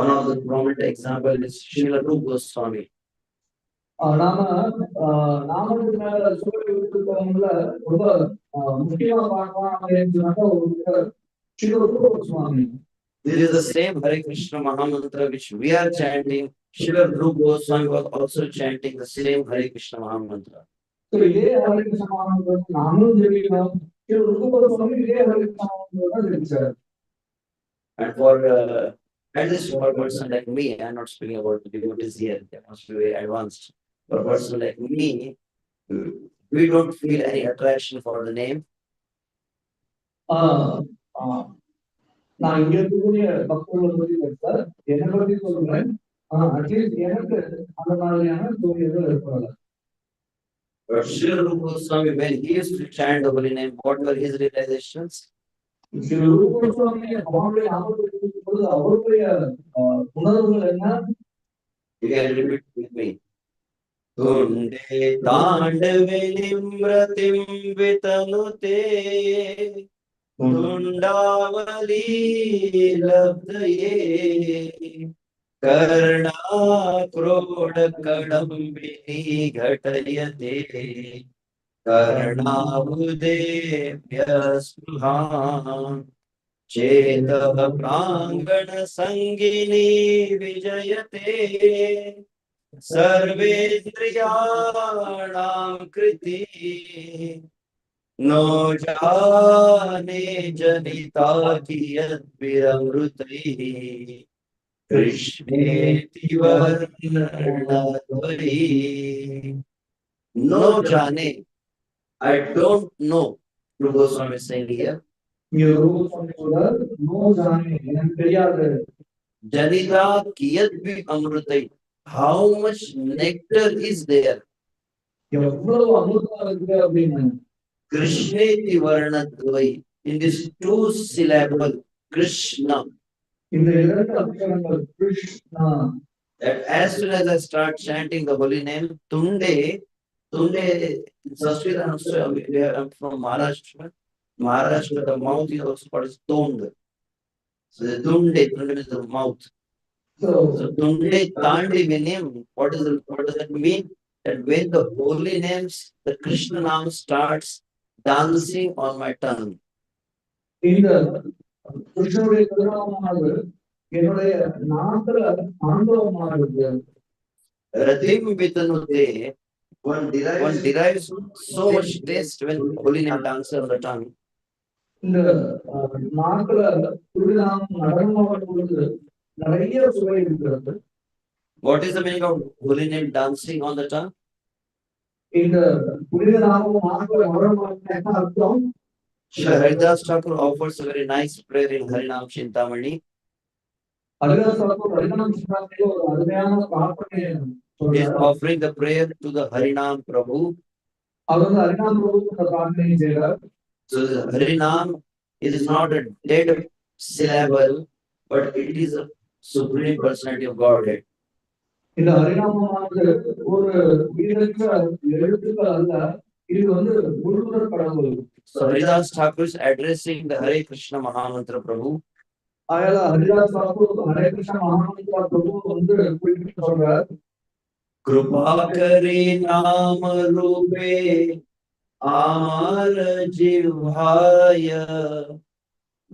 One of the prominent examples is Srila Rupa Goswami. நாம நாமத்துக்கு மேல சுவை விட்டுருக்கவங்கள ரொம்ப முக்கியமா பார்க்கலாம் அப்படின்னு சொன்னாக்கா ஒரு ஸ்ரீல ரூப Goswami. This is the same Hare Krishna Mahamantra which we are chanting. Srila Rupa Goswami was also chanting the same Hare Krishna Mahamantra. So இதே ஹரே கிருஷ்ண மகாமந்திரம் நாமும் ஜெபிக்கிறோம். ஸ்ரீல ரூப கோஸ்வாமி இதே Hare Krishna மகாமந்திரம் ஜெபிச்சார். And for at least for a person like me, I'm not speaking about the devotees here, they must be very advanced. For a person like me, we don't feel any attraction for the name. நான் இங்க இருக்கக்கூடிய பக்தர்களை பத்தி பேச என்னை பத்தி சொல்றேன். At least எனக்கு அந்த மாதிரியான சூழ்நிலை ஏற்படல. But Srila Rupa Goswami, when he used to chant the holy name, what were his realizations? Srila ரூப கோஸ்வாமி அவருடைய நாமத்தை சொல்லும் பொழுது அவருடைய உணர்வுகள் என்ன? You can repeat with me. Tunde dandave nimratim vitanute Tundavali labdaye Karna kroda kadambini ghatayate Karnavude vyaspuhan Cheta prangana sangini vijayate Sarvendriyanam kriti No jane janita kiyat viramrutai Krishneti varnadvai No jane, I don't know. Prabhu Goswami is saying here. No jane, எனக்கு தெரியாது. Janita kiyat vi amrutai. How much nectar is there? எவ்வளவு அமிர்தம் இருக்கு அப்படின்னு. Krishneti varnadvai. In this two syllable, Krishna. இந்த இரண்டு அக்ஷரங்கள் Krishna. That as soon as I start chanting the holy name, Tunde, in Sanskrit I'm from Maharashtra. Maharashtra, the mouth is also called as Tund. So the Tunde is the mouth. So Tunde Tandi Vinim, what does that mean? That when the holy names, the Krishna name starts dancing on my tongue. இந்த கிருஷ்ணனுடைய திருநாமமானது என்னுடைய நாக்குல அனுபவமா இருக்கு. Ratim Vitanute, one derives so much taste when holy name dances on the tongue. இந்த நாக்குல துரிதம் நடனமாடும் பொழுது நிறைய சுவை இருக்கிறது. What is the meaning of holy name dancing on the tongue? இந்த புனித நாமம் நாக்குல நடனமாடுறது அர்த்தம். Sri Haridas Thakur offers a very nice prayer in Harinam Chintamani. Haridas Thakur ஹரிநாம சிந்தாமணியில ஒரு அருமையான பிரார்த்தனை He is சொல்றார். offering the prayer to the Harinam Prabhu. அவர் வந்து ஹரிநாம பிரபுக்கு இந்த பிரார்த்தனை செய்கிறார். So the Harinam is not a dead syllable, but it is a supreme personality of Godhead. இந்த ஹரிநாமமானது ஒரு உயிரற்ற எழுத்துக்கள் அல்ல, இது வந்து முழுமுதற் கடவுள். So Haridas Thakur is addressing the Hare Krishna Mahamantra Prabhu. ஆயால Haridas Thakur Hare Krishna Mahamantra பிரபு வந்து குறிப்பிட்டு சொல்றார். Krupa kare naam roope amar jivhaya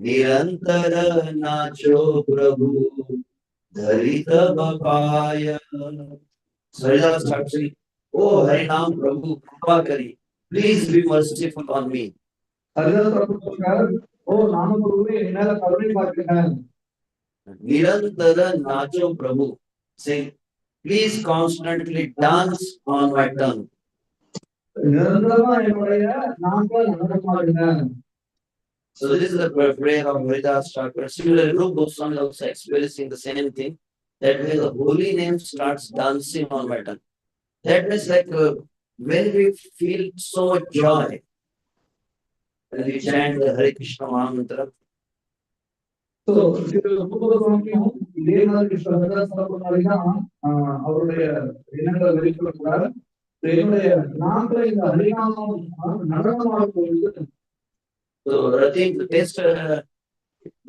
nirantara nacho prabhu dharita bapaya. Haridas Thakur says, "Oh Harinam Prabhu, Krupa kari, please be merciful on me." Haridas Thakur சொல்றார், ஓ நாம பிரபுவே என் மேல கருணை பார்க்கிறேன். Nirantara nacho Prabhu, saying, please constantly dance on my tongue. நிரந்தரமா என்னுடைய நாக்குல நடனமாடுங்க. So this is the prayer of Haridas Thakur. Similarly, Rupa Goswami is also experiencing the same thing. That when the holy name starts dancing on my tongue, that means like when we feel so much joy, when we chant the Hare Krishna Mahamantra. So ரூபகோஸ்வாமியும் இதே மாதிரி ஹரிதாஸ் தாக்கூர் மாதிரி தான் அவருடைய எண்ணங்களை வெளிப்படுத்துறார். என்னுடைய நாக்குல இந்த ஹரிநாமம் நடனமாடும் பொழுது. So I think the taste,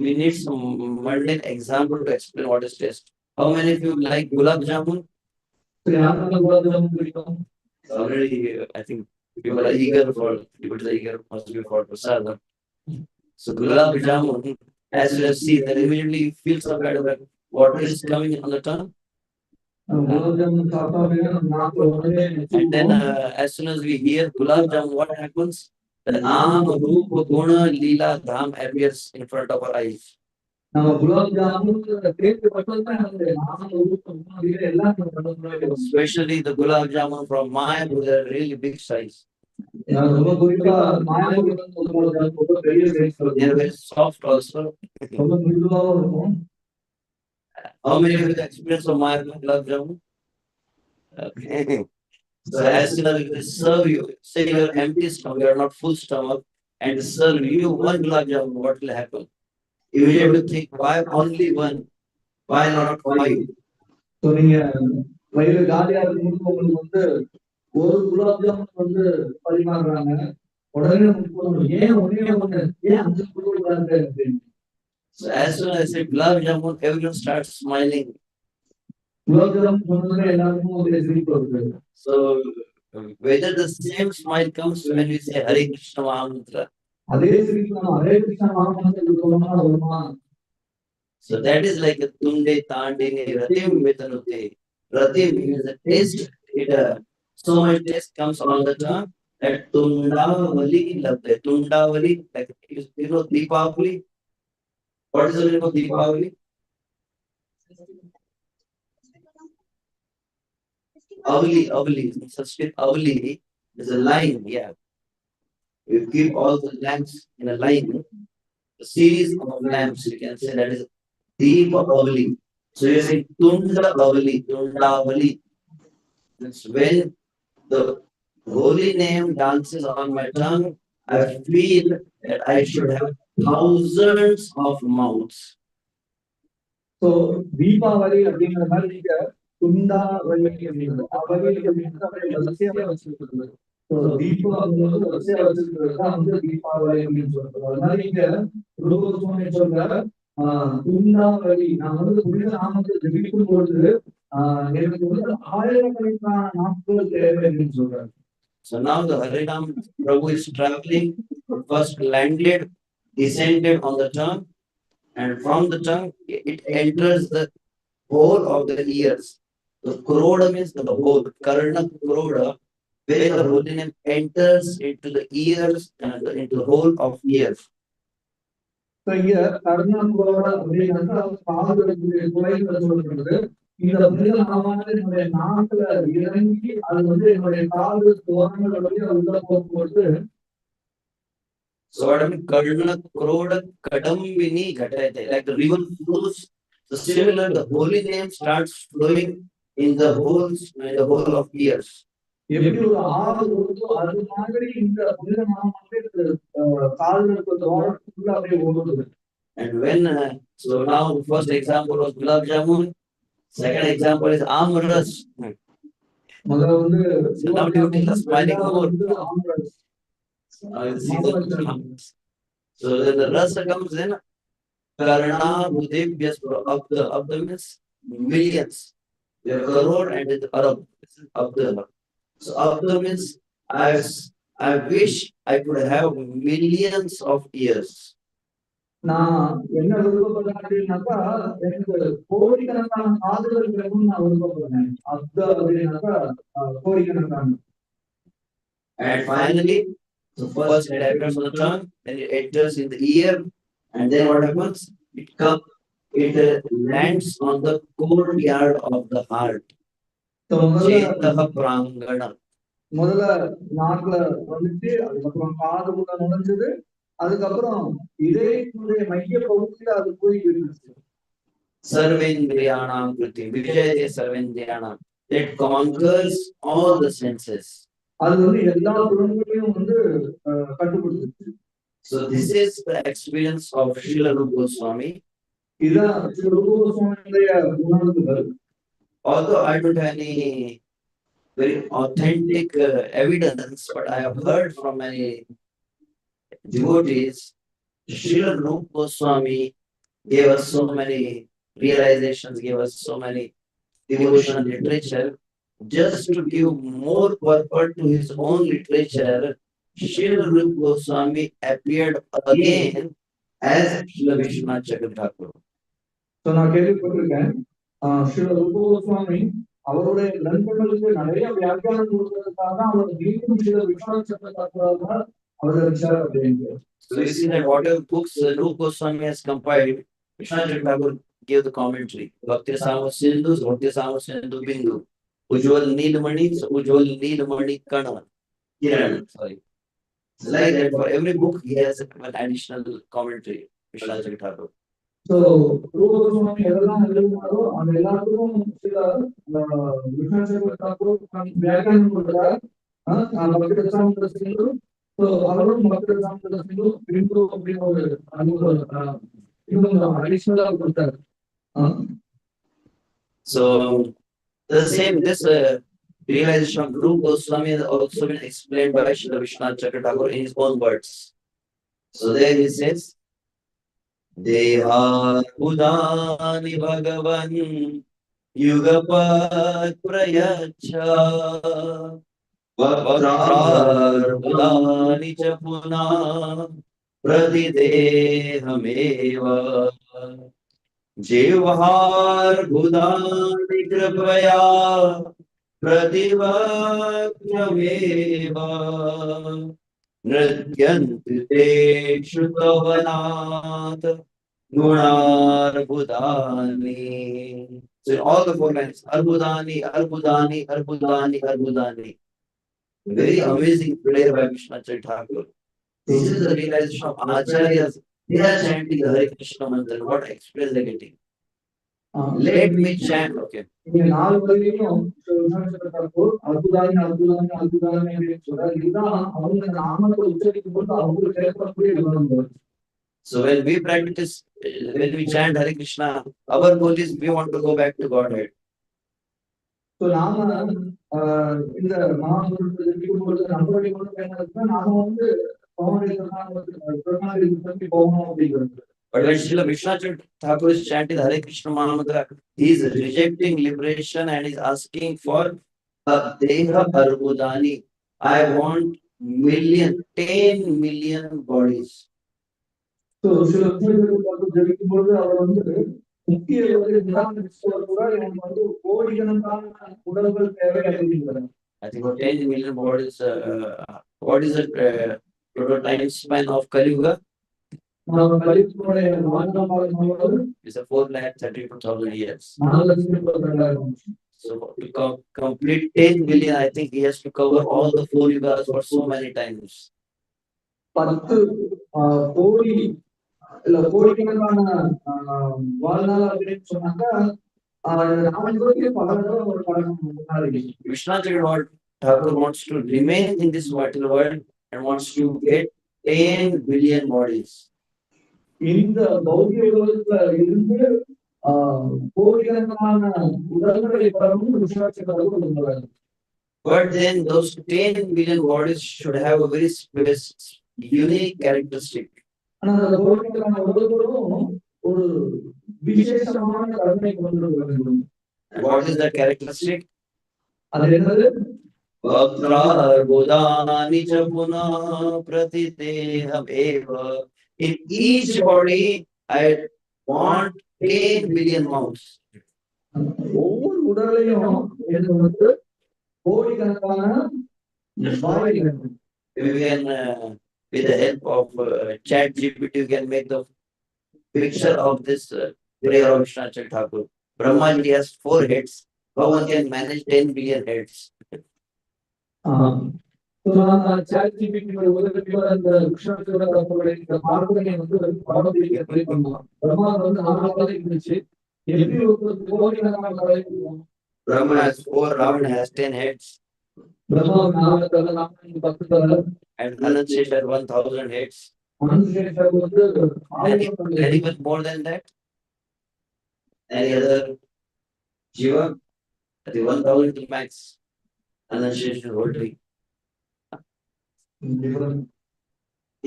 we need some mundane example to explain what is taste. How many of you like gulab jamun? யாருனால gulab jamun பிடிக்கும்? Already, I think people are eager for, people are eager must be for prasadam. So gulab jamun, as you see, that immediately you feel some kind of like water is coming on the tongue. Gulab jamun சாப்பிட்டா அப்படின்னா நாக்குல உடனே And then as soon as we hear gulab jamun, what happens? The Naam, Rupa, Guna, Leela, Dham appears in front of our eyes. நம்ம gulab jamun taste பட்டது தான் அந்த நாம ரூபம் இது எல்லாம் நம்ம கண்ணுக்குள்ள வரும். Especially the gulab jamun from Maya, they are really big size. ரொம்ப குறிப்பா மாயாபுரம் குலாப் ஜாமுன் ரொம்ப பெரிய சைஸ் They are இருக்கும். very soft also. ரொம்ப மிருதுவாகவும் இருக்கும். How many of you have experience of Maya gulab jamun? Okay. So as soon as they serve you, say you are empty stomach, you are not full stomach, and they serve you one gulab jamun, what will happen? Immediately think, why only one? Why not five? So நீங்க வயிறு காலியா இருக்கும்போது உங்களுக்கு வந்து ஒரு குலாப் ஜாமுன் வந்து பரிமாறுறாங்க. உடனே நமக்கு தோணும், ஏன் ஒன்னே ஒண்ணு, ஏன் 5 கொடுக்கக்கூடாது அப்படின்னு. So as soon as I say gulab jamun, everyone starts smiling. Gulab jamun சொன்னதுமே எல்லாருக்கும் ஒரு சிரிப்பு வருது. So whether the same smile comes when we say Hare Krishna Mahamantra. அதே சிரிப்பு நம்ம ஹரே கிருஷ்ணா மகாமந்திரத்துக்கு சொல்லணும்னா வருமா? So that is like a tunde tandine ratim vitanute. Ratim is a taste. It so much taste comes on the tongue that tundavali labde. Tundavali, like you know Deepavali. What is the meaning of Deepavali? Avali. In Sanskrit, avali is a line. Yeah, you keep all the lamps in a line. A series of lamps. You can say that is Deepavali. So you say Tundavali. That's when the holy name dances on my tongue, I feel that I should have thousands of mouths. So Deepavali அப்படிங்கிற மாதிரி நீங்க துண்டாவளி அப்படிங்கிறது அவளி அப்படிங்கிறது அப்படியே வரிசையா வச்சிருக்கிறது. So Deepavali வந்து வரிசையா வச்சிருக்கிறது தான் வந்து தீபாவளி அப்படின்னு சொல்றது. அது மாதிரி நீங்க ரூபகோஸ்வாமி சொல்ற துண்டாவளி, நான் வந்து புனித நாமத்தை ஜெபிக்கும் பொழுது எனக்கு வந்து ஆயிரக்கணக்கான நாட்கள் தேவை அப்படின்னு சொல்றாரு. So now the Harinam Prabhu is traveling, first landed, descended on the tongue, And from the tongue, it enters the whole of the ears. The kroda means the whole, karna kroda, where the holy name enters into the ears and into the whole of ears. So இங்க கருணாகோட அப்படின்னாக்கா காதுகளுடைய துளைகளை சொல்லப்படுது. இந்த புனித நாமானது என்னுடைய நாக்குல இறங்கி அது என்னுடைய காது துவரங்கள் வழியா உள்ள போகும்போது So what I mean, Karna Kroda Kadambini Ghatayate, like the river flows. So similar, the holy name starts flowing in the whole of ears. எப்படி ஒரு ஆறு ஓடுதோ அது மாதிரி இந்த புனித நாமானது காதுகளுக்கு துவரத்துக்குள்ள அப்படியே ஓடுது. And when so now the first example was gulab jamun, second example is amras. முதல்ல So now you are smiling more. Armrest. So then the rasa comes in. Karna Budebhyas Abda means millions. We have crore and the Arab. This is Abda. So Abda means I wish I could have millions of years. நான் என்ன விருப்பப்படுறேன் அப்படின்னாக்கா எனக்கு கோடிக்கணக்கான காதுகள் வேணும்னு நான் விருப்பப்படுறேன். அப்த அப்படின்னாக்கா கோடிக்கணக்கான. And finally, so first it appears on the tongue, then it enters in the ear, and then what happens? It lands on the courtyard of the heart. Chetah prangana. முதல்ல நாக்குல வந்துச்சு, அதுக்கப்புறம் காதுக்குள்ள நுழைஞ்சது, அதுக்கப்புறம் இதயத்தினுடைய மைய பகுதியில அது போய் இருந்துச்சு. Sarvendriyanam kriti vijayate sarvendriyanam, it conquers all the senses. அது எல்லா புலன்களையும் கட்டுப்படுத்துச்சு. So this is the experience of Srila Rupa Goswami. இதான் ஸ்ரீ ரூப கோஸ்வாமியுடைய உணர்வுகள். Although I don't have any very authentic evidence, but I have heard from many devotees, Srila Rupa Goswami gave us so many realizations, gave us so many devotional literature. Just to give more purport to his own literature, Srila Rupa Goswami appeared again as Srila Vishwanath Chakravarti. So நான் கேள்விப்பட்டிருக்கேன், ஸ்ரீல ரூப கோஸ்வாமி அவருடைய நண்பர்களுக்கு நிறைய வியாக்கியானம் கொடுத்ததுக்காக அவர் மீண்டும் ஸ்ரீல விஸ்வநாத் சக்கரவர்த்தியாக அவதரிச்சார் அப்படின்னு. So you see that whatever books Rupa Goswami has compiled, Vishwanath Chakravarti gave the commentary. Bhakti Rasamrita Sindhu, Bhakti Rasamrita Sindhu Bindu. Ujjwal Neelmani, Ujjwal Neelmani Kana. Kiran, sorry. Like that, for every book he has an additional commentary. Vishwanath Chakravarti. So ரூப கோஸ்வாமி எதெல்லாம் எழுதினாரோ அந்த எல்லாத்துக்கும் சில விஸ்வநாத் சக்கரவர்த்தி வியாக்கியானம் கொடுக்கிறார். பக்தி ரசாமிரத சிந்து, அவரும் பக்தி ரசாமிரத சிந்து பிந்து அப்படின்னு ஒரு இன்னும் அடிஷனலா கொடுத்தாரு. So this realization of Rupa Goswami has also been explained by Srila Vishwanath Chakravarti in his own words. So there he says, Deha Udani Bhagavan Yugapat Prayacha Vakrar Udani Chapuna Pradidehameva Jivhar Budani Kripaya Pradivakrameva Nrityanti te Shrutavanat Gunar Budani. So in all the four lines, Arbudani, Arbudani, Arbudani, Arbudani. Very amazing prayer by Vishwanath Chakravarti. This is the realization of Acharyas. They are chanting the Hare Krishna mantra. What experience they are getting? Let me chant. Okay. இங்க 4 வரையிலும் விஸ்வநாத் சக்கரவர்த்தி அற்புதானி அற்புதானி அற்புதானி அப்படின்னு சொல்றாரு. இதுதான் அவங்க நாமத்தை உச்சரிக்கும் போது அவங்களுக்கு ஏற்படக்கூடிய உணர்வு. So when we practice, when we chant Hare Krishna, our goal is we want to go back to Godhead. So நாம இந்த மகாபுருஷத்தை ஜெபிக்கும் பொழுது நம்மளுடைய குணம் என்ன இருக்குன்னா நாம போகணும் அப்படிங்கிறது. But when Srila Vishwanath Thakur is chanting the Hare Krishna Mahamantra, he is rejecting liberation and is asking for a Deha Arbudani. I want 10 million bodies. So in all the four lines, Arbudani, Arbudani, Arbudani, Arbudani. Very amazing prayer by Vishwanath Chakravarti. This is the realization of Acharyas. They are chanting the Hare Krishna mantra. What experience they are getting? So நாம இந்த So, சில விஷயங்கள் பார்த்து ஜெபிக்கும் பொழுது அவர் வந்து முக்கிய வந்து நிராகரிப்பவர் கூட எனக்கு வந்து கோடிக்கணக்கான உடல்கள் தேவை அப்படிங்கிறார். I think about 10 million bodies. What is the total time span of Kali Yuga? நம்ம கலியுகத்தினுடைய வாழ்நாள் என்பது It's a 4,32,000 years. 4,32,000. So to complete 10 billion, I think he has to cover all the 4 yugas for so many times. 10 கோடி இல்ல கோடிக்கணக்கான வாழ்நாள் அப்படின்னு சொன்னாக்கா 4 யுகத்துக்கு பல தடவை ஒரு படம் முன்னாடி Vishnu Thakur wants to remain in this material world and wants to get 10 billion bodies. இந்த பௌதிக உலகத்துல இருந்து கோடிக்கணக்கான உடல்களை பெறவும் விசுவாசிக்கிறது விரும்புகிறார். But then those 10 billion bodies should have a very unique characteristic. ஆனா அந்த கோடிக்கணக்கான உடல்களும் ஒரு விசேஷமான தன்மை கொண்டிருக்க வேண்டும். What is that characteristic? அது என்னது? Vakrarbudani japuna pratiteham eva. In each body, I want 10 billion mouths. ஒவ்வொரு உடலையும் எனக்கு வந்து கோடிக்கணக்கான வாய்கள். You can, with the help of ChatGPT, you can make the picture of this prayer of Vishnu Thakur. Brahmaji has 4 heads. How one can manage 10 billion heads? ChatGPT உதவியோட அந்த விஷ்ணுவோட தன்னுடைய இந்த பார்வையை வந்து படம் பிடிக்க ட்ரை பண்ணலாம். பிரம்மா வந்து 4 தலை இருந்துச்சு. எப்படி ஒரு கோடிக்கணக்கான தலை இருக்கும்? Brahma has 4, Ravana has 10 heads. Brahma 4 தலை, ராவணனுக்கு 10 தலை. And Anantasesha has 1,000 heads. Anantasesha வந்து Anyone more than that? Any other Jiva? I think 1,000 to max. Anantasesha is holding.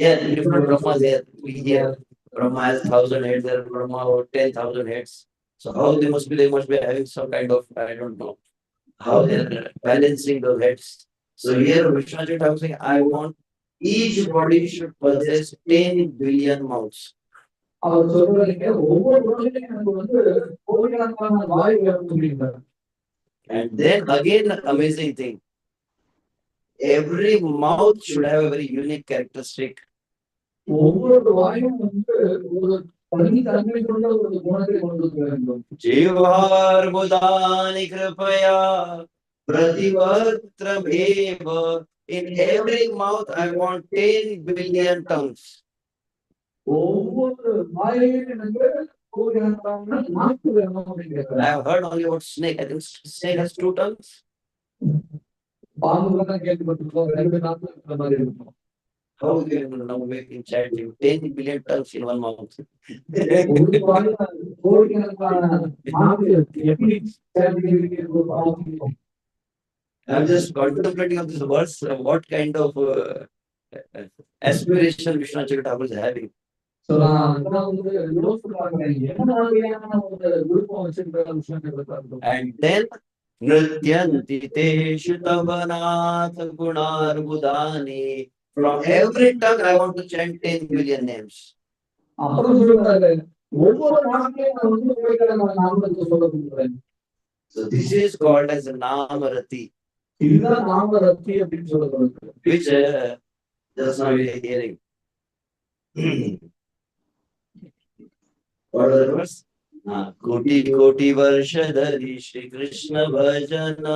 Yeah, different Brahmas there. Here, Brahma has 1,000 heads, there Brahma or 10,000 heads. So how they must be having some kind of, I don't know, how they're balancing those heads. So here Vishnu Thakur saying, I want each body should possess 10 billion mouths. அவர் சொல்றாங்க ஒவ்வொரு உடலையும் எனக்கு வந்து கோடிக்கணக்கான வாய் வேணும் அப்படிங்கிறார். And then again, amazing thing. Every mouth should have a very unique characteristic. ஒவ்வொரு வாயும் வந்து ஒரு தனி தன்மை கொண்ட ஒரு குணத்தை கொண்டிருக்க வேண்டும். Jivarmudani kripaya prativatrameva. In every mouth, I want 10 billion tongues. ஒவ்வொரு வாயிலும் எனக்கு கோடிக்கணக்கான நாக்கு வேணும் அப்படிங்கிறார். I have heard only about snake. I think snake has 2 tongues. பாம்பு தான் கேள்விப்பட்டிருக்கோம். 2 நாக்கு இருக்கிற மாதிரி இருக்கும். How we can now make in chat 10 billion tongues in one mouth? ஒரு வாயில கோடிக்கணக்கான நாக்கு எப்படி சேர்ந்து I'm just contemplating on this verse. What kind of aspiration Vishnu Thakur is having? So நான் வந்து யோசிச்சு பார்க்கிறேன் என்ன மாதிரியான ஒரு விருப்பம் வச்சிருக்கிற விஷயம். And then Nrityanti teshu tavanat gunarbudani. From every tongue I want to chant 10 billion names. அப்புறம் சொல்றாரு ஒவ்வொரு நாட்டையும் நான் வந்து கோடிக்கணக்கான நாமத்தை சொல்ல கொடுக்கிறேன். So this is called as Namarati. இதுதான் நாமரத்தி அப்படின்னு சொல்லப்படுது. Which just now we are hearing. What are the words? Koti koti varshadari Shri Krishna bhajana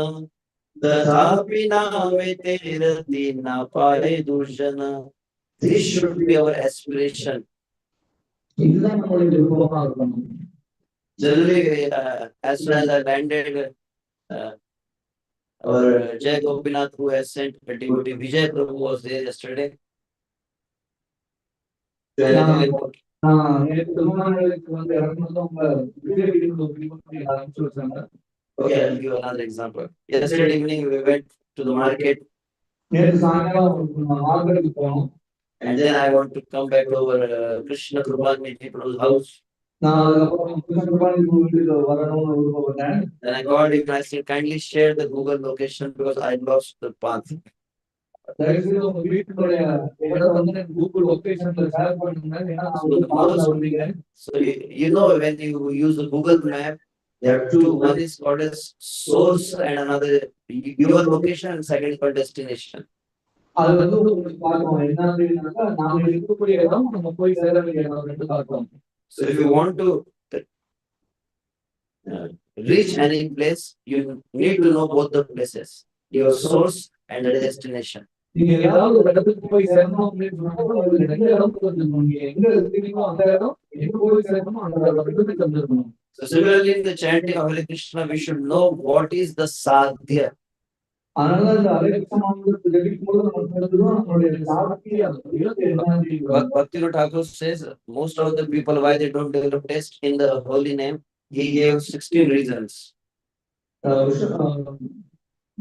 tathapi name terati na paye durjana. This should be our aspiration. இதுதான் நம்மளுடைய விருப்பமா இருக்கணும். Generally, as soon as I landed, our Jai Gopinath, who has sent a devotee, Vijay Prabhu was there yesterday. நேற்று விமானங்களுக்கு வந்து இறங்குனதும் விஜய் ஆரம்பிச்சு வச்சாங்க. Okay, I'll give another example. Yesterday evening, we went to the market. நேற்று சாயங்காலம் மார்க்கெட்டுக்கு போனோம். And then I want to come back to our Krishna Krupani people's house. நான் அதுக்கப்புறம் கிருஷ்ண கிருபானி வீட்டுக்கு வரணும்னு விருப்பப்பட்டேன். Then I called him and I said, kindly share the Google location because I lost the path. தயவுசெய்து உங்க வீட்டுடைய இடத்தை வந்து எனக்கு கூகுள் லொகேஷன்ல ஷேர் பண்ணுங்க. ஏன்னா நான் So வந்து the கார்ல most, வந்திருக்கேன். so you know when you use the Google map, there are two. One is called as source and another your location and second called destination. அது வந்து உங்களுக்கு பார்க்கணும். என்ன அப்படின்னாக்கா நாம இருக்கக்கூடிய இடம் நம்ம போய் சேர வேண்டிய இடம் ரெண்டு பார்க்கணும். So if you want to reach any place, you need to know both the places, your source and the destination. நீங்க ஏதாவது ஒரு இடத்துக்கு போய் சேரணும் அப்படின்னு சொன்னா அது ரெண்டு இடம் தெரிஞ்சுக்கணும். நீங்க எங்க இருக்கீங்களோ அந்த இடம், எங்க போய் சேரணுமோ அந்த இடம் ரெண்டுமே தெரிஞ்சிருக்கணும். So similarly in the chanting of Hare Krishna, we should know what is the sadhya. அதனால இந்த ஹரே கிருஷ்ண மந்திரத்தை ஜபிக்கும் போது நம்ம தெரிஞ்சுக்கணும் நம்மளுடைய சாத்திய இலக்கு என்ன அப்படிங்கிறது. Bhaktivinoda Thakur says most of the people why they don't develop taste in the holy name, he gave 16 reasons.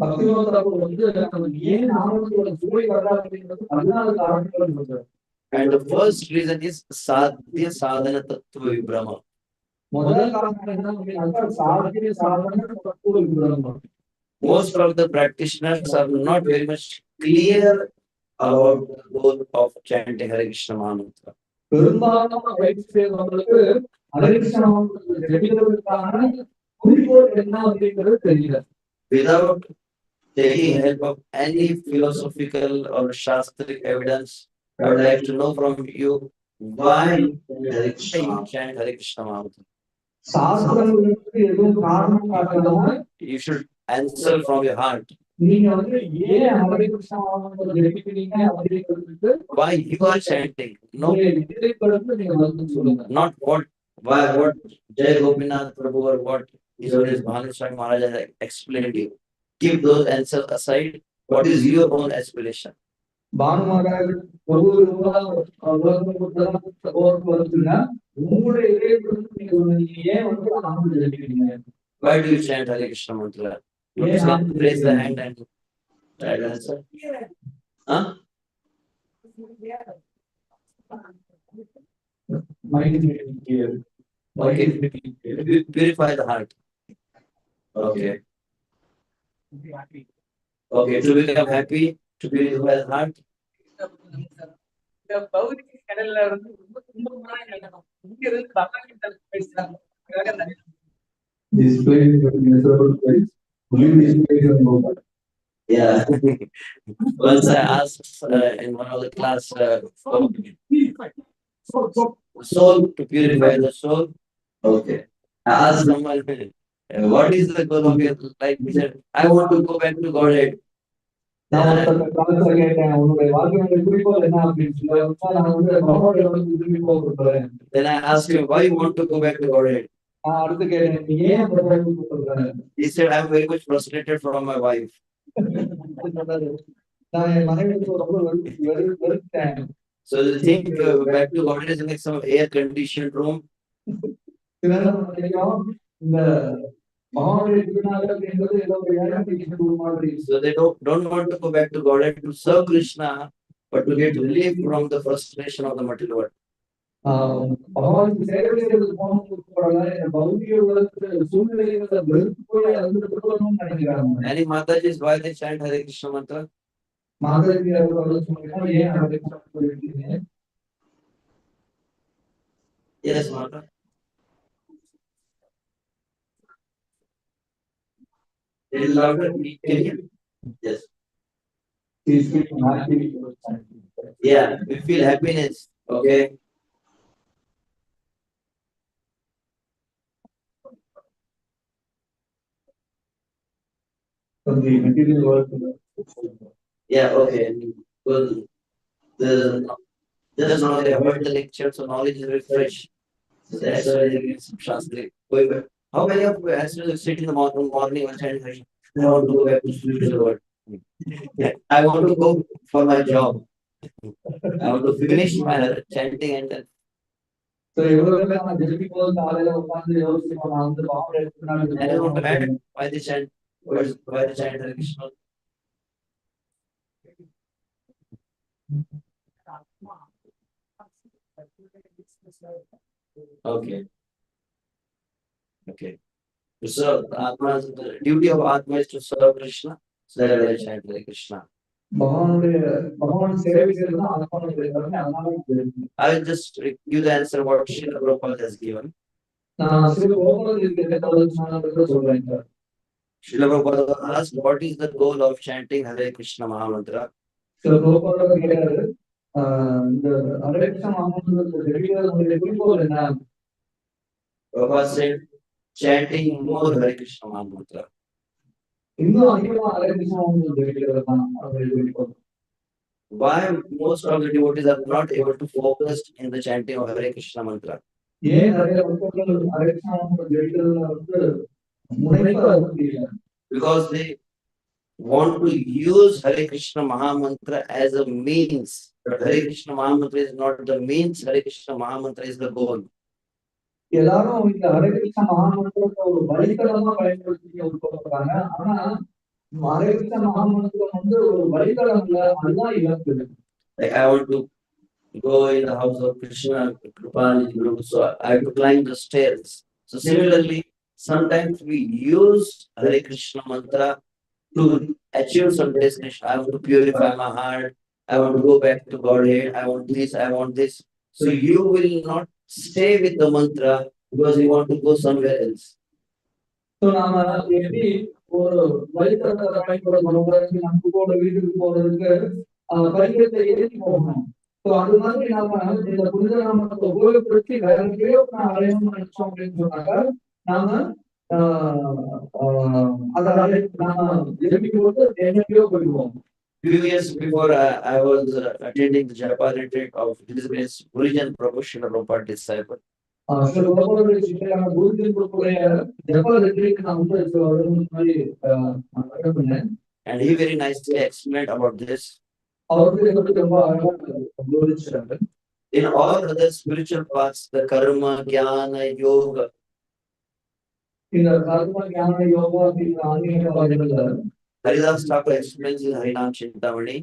Bhaktivinoda Thakur வந்து நமக்கு ஏன் நாமத்தோட சுவை வராது அப்படிங்கிறது 14 காரணங்கள் சொல்றாரு. And the first reason is sadhya sadhana tattva vibrama. முதல் காரணம் என்ன அப்படின்னா சாத்திய சாதன தத்துவ விபரம். Most of the practitioners are not very much clear about the goal of chanting Hare Krishna Mahamantra. பெரும்பாலான பயிற்சி செய்யறவங்களுக்கு ஹரே கிருஷ்ண மந்திரத்தை ஜபிக்கிறதுக்கான குறிக்கோள் என்ன அப்படிங்கிறது தெரியல. Without taking help of any philosophical or shastric evidence, I would like to know from you why you chant Hare Krishna Mahamantra. சாஸ்திரங்களுக்கு எதுவும் காரணம் காட்டாம You should answer from your heart. நீங்க வந்து ஏன் ஹரே கிருஷ்ண மந்திரத்தை ஜபிக்கிறீங்க அப்படிங்கிறதுக்கு Why you are chanting? No, இதை படுத்து நீங்க வந்து சொல்லுங்க. not what Jai Gopinath Prabhu or what His Holiness Bhanu Swami Maharaj has explained you. Keep those answers aside. What is your own aspiration? Banu Maharaj பிரபு உங்களுடைய இதயத்திலிருந்து நீங்க சொன்னீங்க ஏன் வந்து நாமத்தை ஜபிக்கிறீங்க. Why do you chant Hare Krishna mantra? You can raise the hand and try to answer. Huh? Mind is getting clear. Mind is getting clear. Purify the heart. Okay. Okay, to become happy, to purify the heart. இந்த பௌதிக கடல்ல வந்து ரொம்ப துன்பமான இடம். இங்க இருந்து பகவான் தனக்கு பேசுறாங்க. This place is a miserable place. Leave this place and go back. Yeah. Once I asked in one of the class soul, to purify the soul. Okay. I asked someone, what is the goal of your life? He said, I want to go back to Godhead. நான் ஒருத்தர் கிளாஸ்ல கேட்டேன் உன்னுடைய வாழ்க்கையோட குறிக்கோள் என்ன அப்படின்னு சொல்லி நான் வந்து பகவானுடைய திரும்பி போக விரும்புறேன். Then I asked him, why you want to go back to Godhead? நான் அடுத்து கேட்டேன் நீ ஏன் பகவானுக்கு சொல்றேன். He said, I'm very much frustrated from my wife. நான் என் மனைவிக்கு ரொம்ப வெறுத்தேன். So the thing back to Godhead is like some air conditioned room. இந்த பகவானுடைய திருநாள் அப்படின்றது ஏதோ ஒரு ஏர் கண்டிஷன் ரூம் மாதிரி. So they don't want to go back to Godhead to serve Krishna, but to get relief from the frustration of the material world. பகவானுக்கு சேவை செய்யறதுக்கு போனதுக்கு இந்த பௌதிக உலகத்துல சூழ்நிலைகளை வெறுத்து போய் அதுல போகணும்னு நினைக்கிறாங்க. Any Mataji's why they chant Hare Krishna mantra? Mataji அவர்கள் சொன்னாங்க ஏன் ஹரே கிருஷ்ணா சொல்லிருக்கீங்க. Yes, Mata. It is louder. Can you? Yes. Yeah, we feel happiness. Okay. From the material world to the Yeah, okay. Well, just now they heard the lecture, so knowledge is very fresh. So that's why they give some Shastri. How many of you actually sit in the morning and chant Hare? I want to go back to spiritual world. I want to go for my job. I want to finish my chanting and then. So எவ்வளவு நான் JP போது காலையில உட்கார்ந்து யோசிப்போம் நான் வந்து பாவனை எடுத்துனால I don't want to add why they chant why they chant Hare Krishna. Okay. Okay. To serve Atma, the duty of Atma is to serve Krishna. So that I chant Hare Krishna. பகவான் சேவை செய்யறதுதான் அர்ப்பணம் செய்யறதுன்னு அதனால தெரியும். I will just give the answer what Srila Prabhupada has given. நான் சில கோபால் இருக்கிற சொல்றேன் sir. Srila Prabhupada asked, what is the goal of chanting Hare Krishna Mahamantra? சில கோபால் கேட்டாரு, இந்த ஹரே கிருஷ்ண மகாமந்திரத்தை குறிக்கோள் என்ன? Prabhupada said, chanting more Hare Krishna Mahamantra. இன்னும் அதிகமா ஹரே கிருஷ்ண மகாமந்திரம் ஜெபிக்கிறது தான் அவருடைய குறிக்கோள். Why most of the devotees are not able to focus in the chanting of Hare Krishna mantra? ஏன் நிறைய பக்தர்கள் ஹரே கிருஷ்ண மகாமந்திரம் ஜெபிக்கிறதுல வந்து முனைப்பா இருக்க முடியல? Because they Want to use Hare Krishna Mahamantra as a means, but Hare Krishna Mahamantra is not the means. Hare Krishna Mahamantra is the goal. எல்லாரும் இந்த ஹரே கிருஷ்ண மகாமந்திரத்தை ஒரு வழித்தளமா பயன்படுத்தி உட்படுறாங்க. ஆனா ஹரே கிருஷ்ண மகாமந்திரம் வந்து ஒரு வழித்தளம் இல்ல, அதுதான் இலக்கு. Like I want to go in the house of Krishna, Kripal Guru, so I have to climb the stairs. So similarly, sometimes we use Hare Krishna mantra to achieve some destination. I want to purify my heart. I want to go back to Godhead. I want this. I want this. So you will not stay with the mantra because you want to go somewhere else. So நாம எப்படி ஒரு வழித்தடத்தை பயன்படுத்தணும், நம்ம வீட்டுக்கு போறதுக்கு படிக்கத்தை ஏறி போகணும். ஸோ அது மாதிரி நாம இந்த புனித நாமத்தை உபயோகப்படுத்தி வேற எங்கேயோ நான் அடையணும்னு நினைச்சோம் அப்படின்னு சொன்னாக்கா நாம அதை நாம ஜெபிக்கும் போது எங்கேயோ போயிடுவோம். Few years before, I was attending the Japan retreat of His Grace Gurujan Prabhu Srila Prabhupada disciple. And he very nicely explained about this. In all other spiritual paths, the karma, jnana, yoga, Haridas Thakur explains in Harinam Chintamani,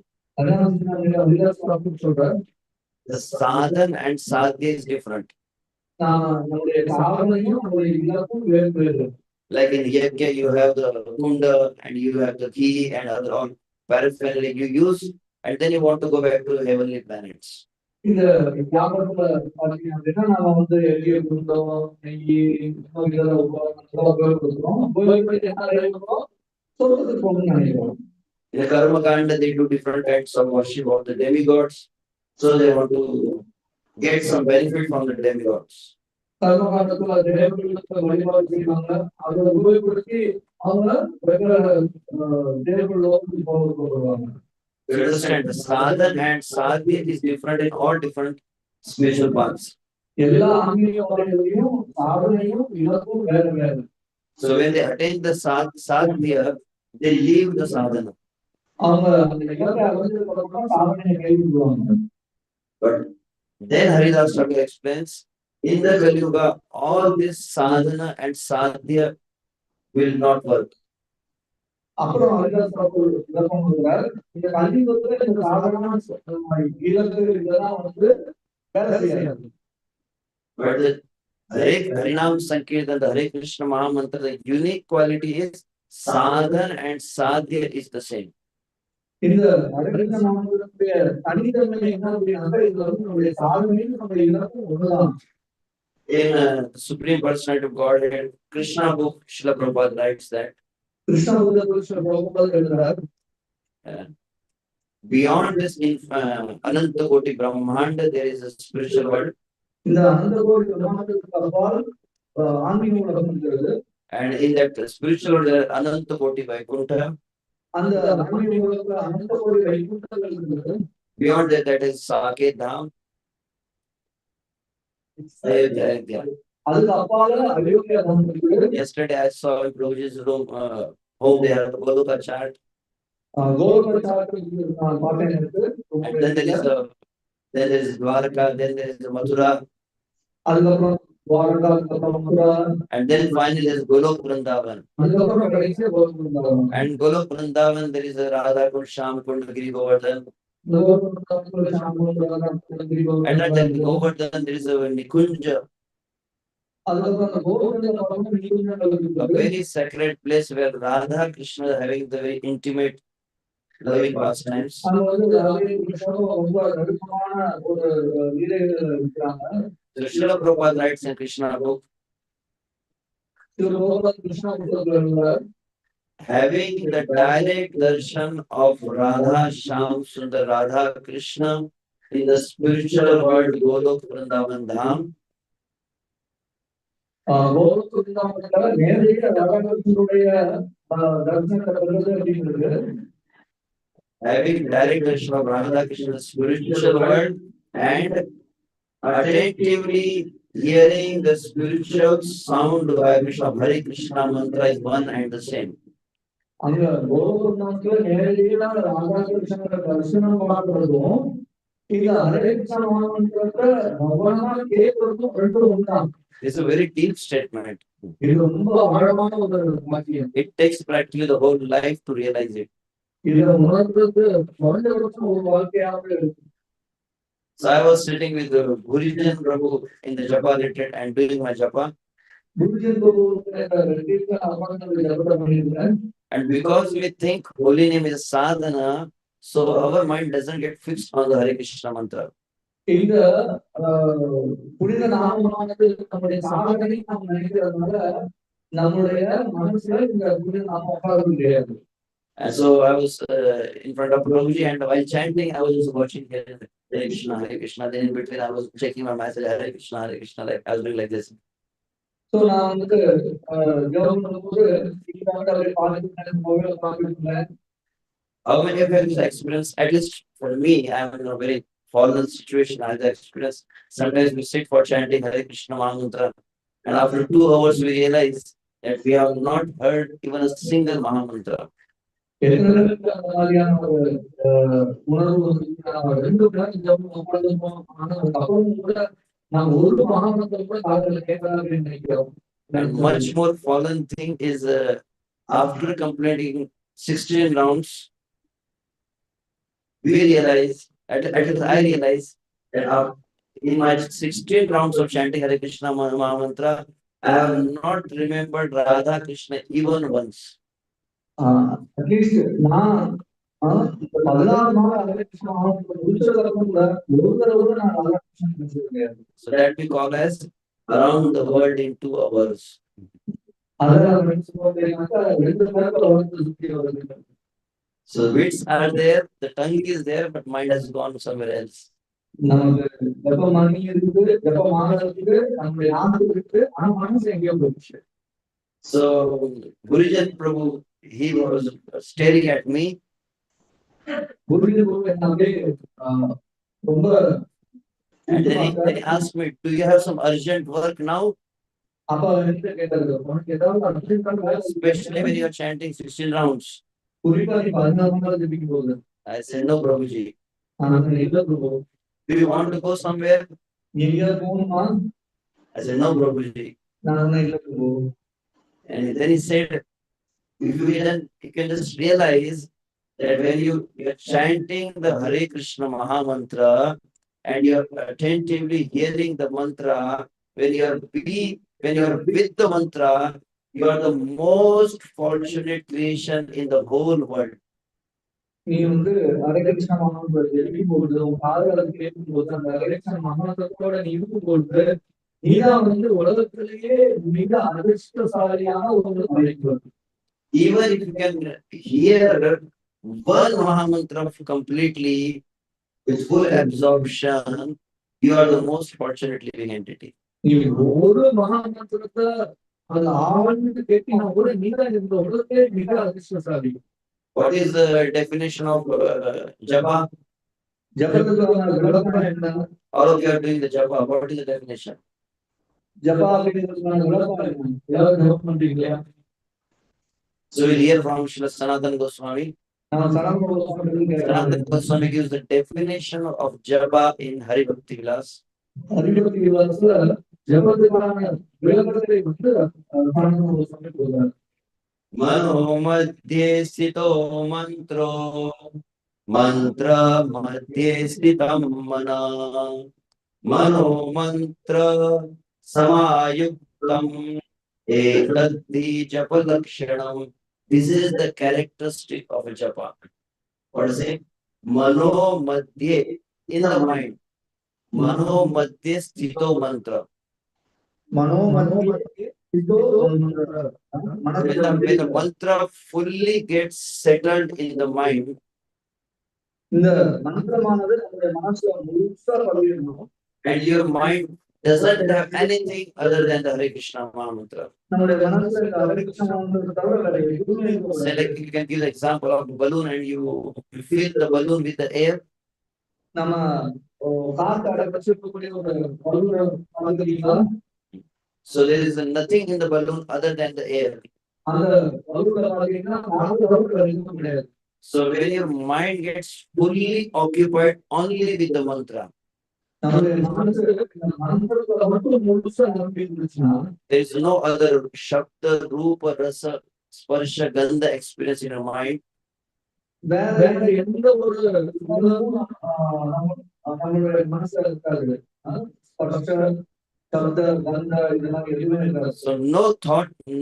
the sadhan and sadhya is different. Like in yajna, you have the kunda and you have the ghee and other all paraphernalia you use, and then you want to go back to the heavenly planets. In the Karma Kanda, they do different kinds of worship of the demigods, so they want to get some benefit from the demigods. To understand, the sadhan and sadhya is different in all different spiritual paths. So when they attain the sadhya, they leave the sadhana. But then Haridas Thakur explains, in the Kali Yuga, all this sadhana and sadhya will not work. But the Harinam Sankirtan, the Hare Krishna Mahamantra, the unique quality is sadhan and sadhya is the same. In the Supreme Personality of Godhead, Krishna book, Srila Prabhupada writes that beyond this Ananta Koti Brahmanda, there is a spiritual world. And in that spiritual world, there are Ananta Koti Vaikuntha. Beyond that, that is Saket Dham. Yesterday, I saw in Prabhuji's room, home, they have the Goloka chart. And then there is Dwarka, then there is Mathura. And then finally there is Golok Vrindavan. And Golok Vrindavan, there is a Radha Kund, Sham Kund, Giri Govardhan. And at that Govardhan, there is a Nikunja, a very sacred place where Radha Krishna is having the very intimate loving pastimes. அங்க வந்து ராதே கிருஷ்ணரும் ரொம்ப நெருக்கமான ஒரு லீலைகள் இருக்கிறாங்க. So Srila Prabhupada writes in Krishna book, Krishna புத்தகத்துல having the direct darshan of Radha Shyam Sundar Radha Krishna in the spiritual world Golok Vrindavan Dham, கோலோகத்துல நேரடியாக ராதாகிருஷ்ணனுடைய தரிசனத்தை பெறுவது அப்படிங்கிறது having direct darshan of Radha Krishna in the spiritual world and attentively hearing the spiritual sound vibration of Hare Krishna mantra is one and the same. அங்க கோலோகத்துல நேரடியாக ராதாகிருஷ்ணனோட தரிசனம் பார்க்கறதும் இந்த ஹரே கிருஷ்ண மகாமந்திரத்தை கவனமா கேட்கறதும் ரெண்டும் ஒன்றாம். This is a very deep statement. இது ரொம்ப ஆழமான ஒரு வாக்கியம். It takes practically the whole life to realize it. இதை உணர்றது குறைந்தபட்சம் ஒரு வாழ்க்கையாக இருக்கு. So I was sitting with Gurujan Prabhu in the Japa retreat and doing my Japa. குருஜன் பிரபு ரெட்டில அமர்ந்து ஜபத்தை பண்ணிருந்தேன். And because we think holy name is sadhana, so our mind doesn't get fixed on the Hare Krishna mantra. இந்த புனித நாமமானது நம்முடைய சாதனை நாம் நினைக்கிறதுனால நம்முடைய மனசுல இந்த புனித நாமம் உட்கார்ந்து முடியாது. And so I was in front of Prabhuji, and while chanting, I was just watching Hare Krishna, Hare Krishna. Then in between, I was checking my message, Hare Krishna, Hare Krishna. Like I was doing like this. So நான் வந்து ஜெபம் பண்ணும்போது இந்த அப்படியே பார்த்துட்டு மொபைல பார்த்துட்டு இருந்தேன். How many of you have this experience? At least for me, I am in a very fallen situation. I have the experience. Sometimes we sit for chanting Hare Krishna Mahamantra, and after 2 hours, we realize that we have not heard even a single Mahamantra. எத்தனை பேருக்கு அந்த மாதிரியான ஒரு உணர்வு வந்து நம்ம 2 மணி நேரம் ஜெபம் உட்கார்ந்துருப்போம். ஆனா அதுக்கப்புறம் கூட நாம் ஒரு மகாமந்திரம் கூட காதுல கேட்கலாம் அப்படின்னு நினைக்கிறோம். And much more fallen thing is after completing 16 rounds, we realize, at least I realize, that in my 16 rounds of chanting Hare Krishna Mahamantra, I have not remembered Radha Krishna even once. At least நான் 16 நாள் ஹரே கிருஷ்ண மகாமந்திரம் முடிச்சதுக்கப்புறம் கூட ஒரு தடவை கூட நான் ராதா கிருஷ்ணன் பேசுறது கிடையாது. So that we call as around the world in 2 hours. அதெல்லாம் சொல்றீங்கன்னாக்கா 2 நேரத்துல உலகத்தை சுத்தி வருது. So wits are there, the tongue is there, but mind has gone somewhere else. நமக்கு ஜெபம் மணி இருக்குது, ஜெபம் ஆகிறதுக்கு நம்முடைய நாக்கு இருக்கு, ஆனா மனசு எங்கேயோ போயிடுச்சு. So Gurujan Prabhu, he was staring at me. குருஜன் பிரபு என்ன அப்படியே ரொம்ப And then he asked me, do you have some urgent work now? அப்ப என்கிட்ட கேட்டாரு, உனக்கு ஏதாவது அர்ஜென்ட்டான வேலை இருக்கா? Especially when you are chanting 16 rounds. குறிப்பா நீ 16 நாள் ஜெபிக்கும் போது. I said, no, Prabhuji. நான் இல்ல பிரபு. Do you want to go somewhere? நீ எங்கேயாவது போகணுமா? I said, no, Prabhuji. நான் இல்ல பிரபு. And then he said, if you can just realize that when you are chanting the Hare Krishna Mahamantra and you are attentively hearing the mantra, when you are with the mantra, you are the most fortunate creation in the whole world. நீ வந்து ஹரே கிருஷ்ண மகாமந்திரம் ஜெபிக்கும் போது உன் காதுகளை கேட்கும் போது அந்த ஹரே கிருஷ்ண மகாமந்திரத்தோட நீ இருக்கும் போது நீதான் வந்து உலகத்திலேயே மிக அதிர்ஷ்டசாலியான ஒரு அழைப்பு. Even if you can hear one Mahamantra completely with full absorption, you are the most fortunate living entity. நீ ஒரு மகாமந்திரத்தை அந்த ஆழ்ந்து கேட்டீங்கன்னா கூட நீதான் இந்த உலகத்திலே மிக அதிர்ஷ்டசாலி. What is the definition of japa? ஜபத்துக்கான விளக்கம் என்ன? All of you are doing the japa. What is the definition? ஜபா அப்படிங்கிறதுக்கான விளக்கம் என்ன? யாரும் ஜபம் பண்றீங்களா? So we hear from Srila Sanatana Goswami. நான் சரணம் Sanatana Goswami gives the definition of japa in Hari Bhakti Vilas. Haribhakti விலாசத்துல ஜபத்துக்கான விளக்கத்தை வந்து சரணம் கோஸ்வாமி சொல்றாரு. Mano madhye sthito mantro, mantra madhye sthitam mana, mano mantra samayuktam etadhi japa lakshanam. This is the characteristic of a japa. What is it? Mano madhye, in the mind. Mano madhye sthito mantra. மனோமத்தியே இதோ மந்திர. When the mantra fully gets settled in the mind, இந்த மந்திரமானது நம்முடைய மனசுல முழுசா பதியணும். and your mind doesn't have anything other than the Hare Krishna mantra. நம்முடைய மனசுல இந்த ஹரே கிருஷ்ண மந்திரத்தை தவிர வேற எதுவுமே இருக்கக்கூடாது. Say like you can give the example of the balloon and you fill the balloon with the air. நம்ம காற்று அடைச்சிருக்கக்கூடிய ஒரு பலூனை பார்த்துக்கிட்டீங்களா? So there is nothing in the balloon other than the air. அந்த பலூன்ல பார்த்தீங்கன்னா காற்று தவிர வேற எதுவும் கிடையாது. So when your mind gets fully occupied only with the mantra, நம்முடைய மனசு இந்த மந்திரத்துல மட்டும் முழுசா நம்பி இருந்துச்சுன்னா there is no other shabda, rupa, rasa, sparsha, gandha experience in your mind. வேற எந்த ஒரு உணர்வும் நம்மளுடைய மனசுல இருக்காது. ஸ்பர்ஷ, சப்த, கந்த இதெல்லாம் எதுவுமே இருக்காது. So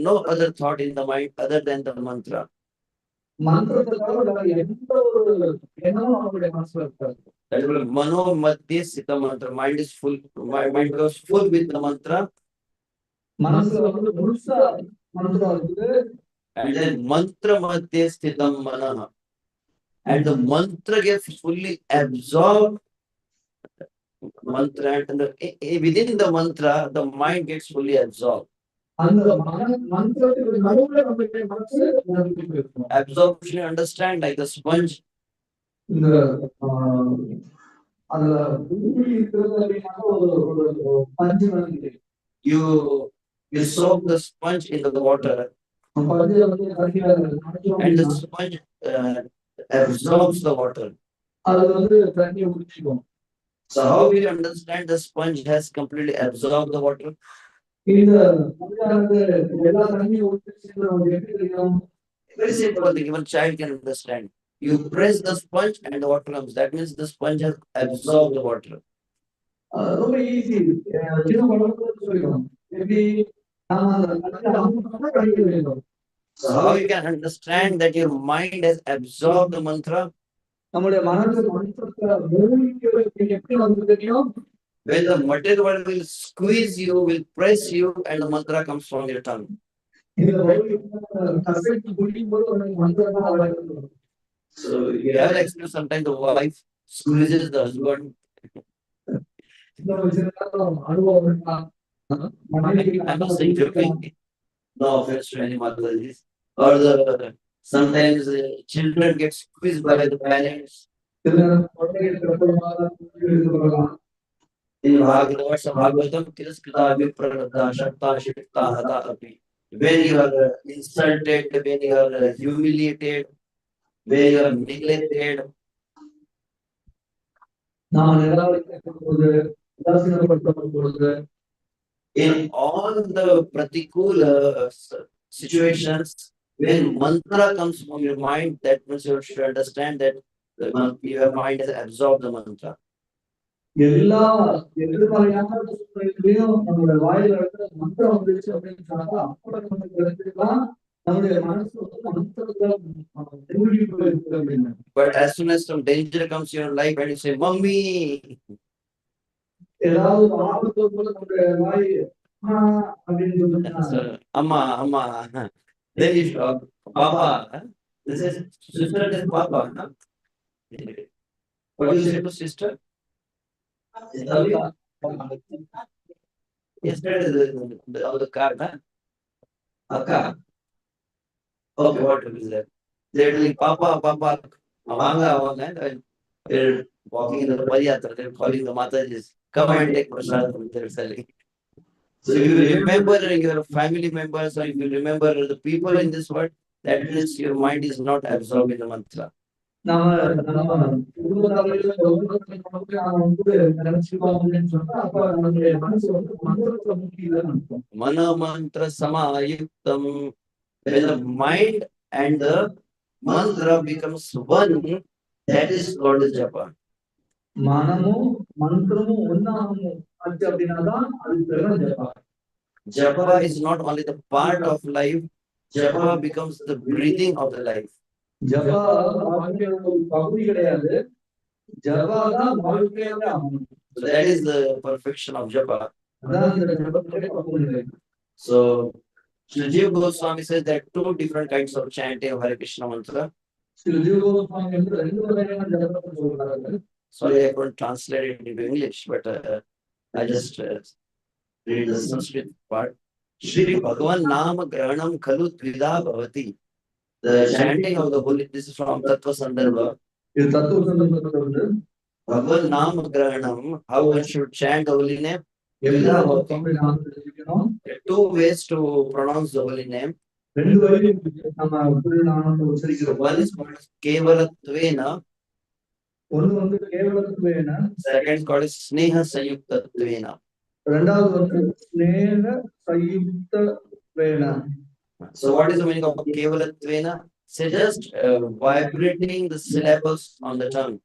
no other thought in the mind other than the mantra. மந்திரத்தை தவிர வேற எந்த ஒரு எண்ணமும் நம்மளுடைய மனசுல இருக்காது. That is mano madhye sthita mantra. Mind is full. Mind goes full with the mantra. மனசுல முழுசா மந்திரம் இருக்குது. And then mantra madhye sthitam manah. And the mantra gets fully absorbed. Mantra and within the mantra, the mind gets fully absorbed. அந்த மந்திரத்துக்கு நடுவுல நம்மளுடைய மனசு நம்பிக்கை இருக்கும். Absorption, you understand, like the sponge. இந்த அதுல ஊறி இருக்கிறது அப்படின்னா ஒரு பஞ்சு வந்து You soak the sponge in the water, பஞ்சை வந்து கரையில and the sponge absorbs the water. அது வந்து தண்ணியை உறிஞ்சிக்கும். So how will you understand the sponge has completely absorbed the water? இந்த பஞ்சானது எல்லா தண்ணியும் உறிஞ்சிச்சு நமக்கு எப்படி தெரியும்? Very simple thing, even child can understand. You press the sponge and the water comes. That means the sponge has absorbed the water. ரொம்ப easy. சின்ன குழந்தை சொல்லிடும் எப்படி நாம அந்த தண்ணியை அமுக்கினா கரைக்கு வேணும். So how you can understand that your mind has absorbed the mantra? நம்முடைய மனசு மந்திரத்தை மூழ்கி எப்படி நமக்கு தெரியும்? When the material world will squeeze you, will press you, and the mantra comes from your tongue. இந்த கசைக்கு குடிக்கும்போது உனக்கு மந்திரம் தான் வரும். So you have experienced sometimes the wife squeezes the husband. அனுபவம் இருக்கா? I'm not saying joking. No offense to any mothers. Or sometimes children get squeezed by the parents. In Bhagavatam, Tiraskrita Viprarabdha Shakta Shikta Hata Api. When you are insulted, when you are humiliated, when you are neglected, in all the pratikula situations, when mantra comes from your mind, that means you should understand that your mind has absorbed the mantra. எல்லா எதிர்மறையான சூழ்நிலையிலையும் நம்மளுடைய வாயில இருந்து மந்திரம் வந்துச்சு அப்படின்னு சொன்னாக்கா அப்புறம் நமக்கு தெரிஞ்சுக்கலாம் நம்முடைய மனசு மந்திரத்துல மூழ்கி போயிருக்கு அப்படின்னு. But as soon as some danger comes in your life and you say, "Mummy," ஏதாவது ஒரு ஆபத்து போல நம்முடைய வாய் அப்படின்னு சொல்லுங்க. Amma, Amma, then you stop. Papa, this is sister, this is Papa. Huh? What do you say to sister? Yesterday on the car, huh? Akka. Okay, what is that? They're telling Papa, Papa, Avanga, Avanga. They're walking in the Pariyatra, they're calling the Matajis. Come and take prasad from their selling. So if you remember your family members or if you remember the people in this world, that means your mind is not absorbed in the mantra. நம்ம குடும்பத்தாரில நினைச்சுக்கோம் அப்படின்னு சொன்னா அப்ப நம்முடைய மனசு வந்து மந்திரத்துல முக்கியதான் இருக்கும். Mana mantra samayuktam. When the mind and the mantra becomes one, that is called japa. மனமும் மந்திரமும் ஒன்னாகும் ஆச்சு அப்படின்னாதான் அது பேரு ஜபா. Japa is not only the part of life, japa becomes the breathing of the life. ஜபா வாழ்க்கையோட ஒரு பகுதி கிடையாது. ஜபா தான் வாழ்க்கையாவே ஆகணும். So that is the perfection of japa. அதான் இந்த ஜபத்துடைய பக்குவநிலை. So Sri Jiva Goswami says there are two different kinds of chanting of Hare Krishna mantra. Sri Jiva Goswami வந்து 2 வகையான ஜபத்தை சொல்றாரு. Sorry, I couldn't translate it into English, but I just read the Sanskrit part. Shri Bhagavan Nama Grahanam Khalu Dvida Bhavati. The chanting of the holy, this is from Tattva Sandarbha. இது தத்துவ சந்தர்ப்பத்துல வந்து Bhagavan Nama Grahanam, how one should chant the holy name. எல்லா தமிழ் நாமத்தை ஜபிக்கணும். There are two ways to pronounce the holy name. 2 வழியில் நம்ம புரிய நாமத்தை உச்சரிக்கிறோம். One is called Kevalatvena. ஒன்னு வந்து கேவலத்துவேன, Second is called Sneha Sayuktatvena. இரண்டாவது வந்து ஸ்நேக சயுக்தவேன. So what is the meaning of Kevalatvena? Say just vibrating the syllables on the tongue.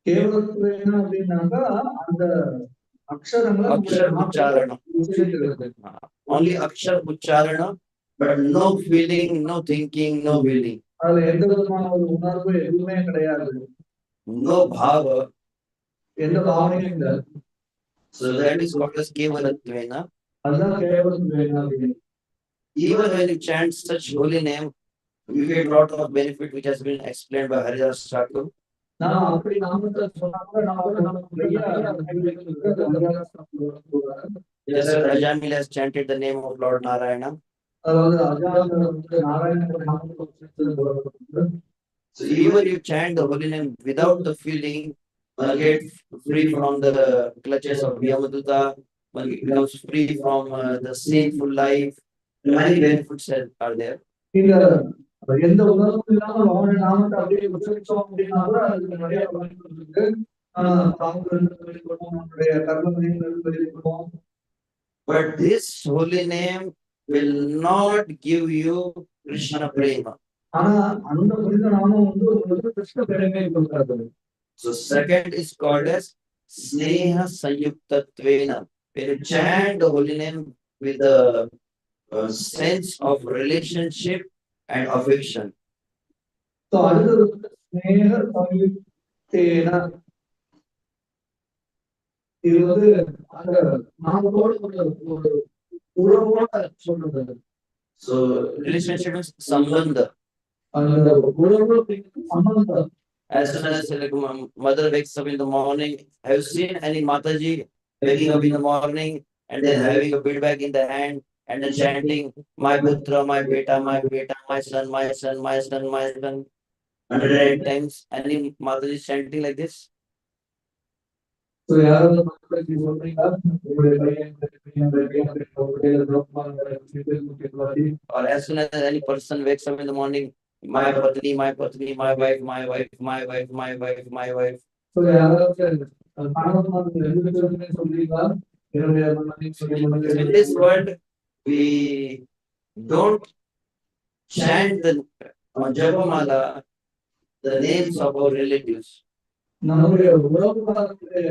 கேவலத்துவேன அப்படின்னாக்கா அந்த அக்ஷரங்களை Akshar Ucharana. உச்சரிக்கிறது. Only Akshar Ucharana, but no feeling, no thinking, no feeling. அதுல எந்த விதமான ஒரு உணர்வு எதுவுமே கிடையாது. No bhava. எந்த பாவனையும் இல்லை. So that is called as Kevalatvena. அதுதான் கேவலத்துவேன அப்படின்னு. Even when you chant such holy name, you get a lot of benefit which has been explained by Haridas Thakur. நான் அப்படி நாமத்தை சொன்னா கூட நமக்கு நிறைய Just as Ajamil has chanted the name of Lord Narayana. அதாவது அஜாமில வந்து நாராயண நாமத்தை உச்சரித்து So even you chant the holy name without the feeling, one gets free from the clutches of Yamaduta, one becomes free from the sinful life. Many benefits are there. இந்த எந்த உணர்வும் இல்லாம அவனுடைய நாமத்தை அப்படியே உச்சரிச்சோம் அப்படின்னா கூட அதுக்கு நிறைய பலன்கள் இருக்கு. பாவங்கள் வெளிப்படுவோம், நம்முடைய கர்மங்கள் வெளிப்படுவோம். But this holy name will not give you Krishna prema. ஆனா அந்த புனித நாமம் வந்து உங்களுக்கு கிருஷ்ண பிரேமை கொடுக்கிறது. So second is called as Sneha Sayuktatvena. When you chant the holy name with the sense of relationship and affection. So அடுத்தது வந்து ஸ்நேக சயுக்தேன. இது வந்து அந்த நாமத்தோடு ஒரு உறவோட சொல்றது. So relationship is sambandha. அந்த உறவு சம்பந்தம். As soon as like, mother wakes up in the morning, have you seen any Mataji waking up in the morning and then having a bead bag in the hand and then chanting, my putra, my beta, my son, my son, my son, my son, 108 times? Any Mataji chanting like this? So யாராவது மக்களுக்கு சொல்றீங்களா? உங்களுடைய பையன் Or as soon as any person wakes up in the morning, my patni, my patni, my wife, my wife, my wife, my wife, my wife. So யாராவது கணவன் ரெண்டு பேருமே சொல்றீங்களா? In this world, we don't chant the Japamala, the names of our relatives. நம்முடைய உறவுகளுடைய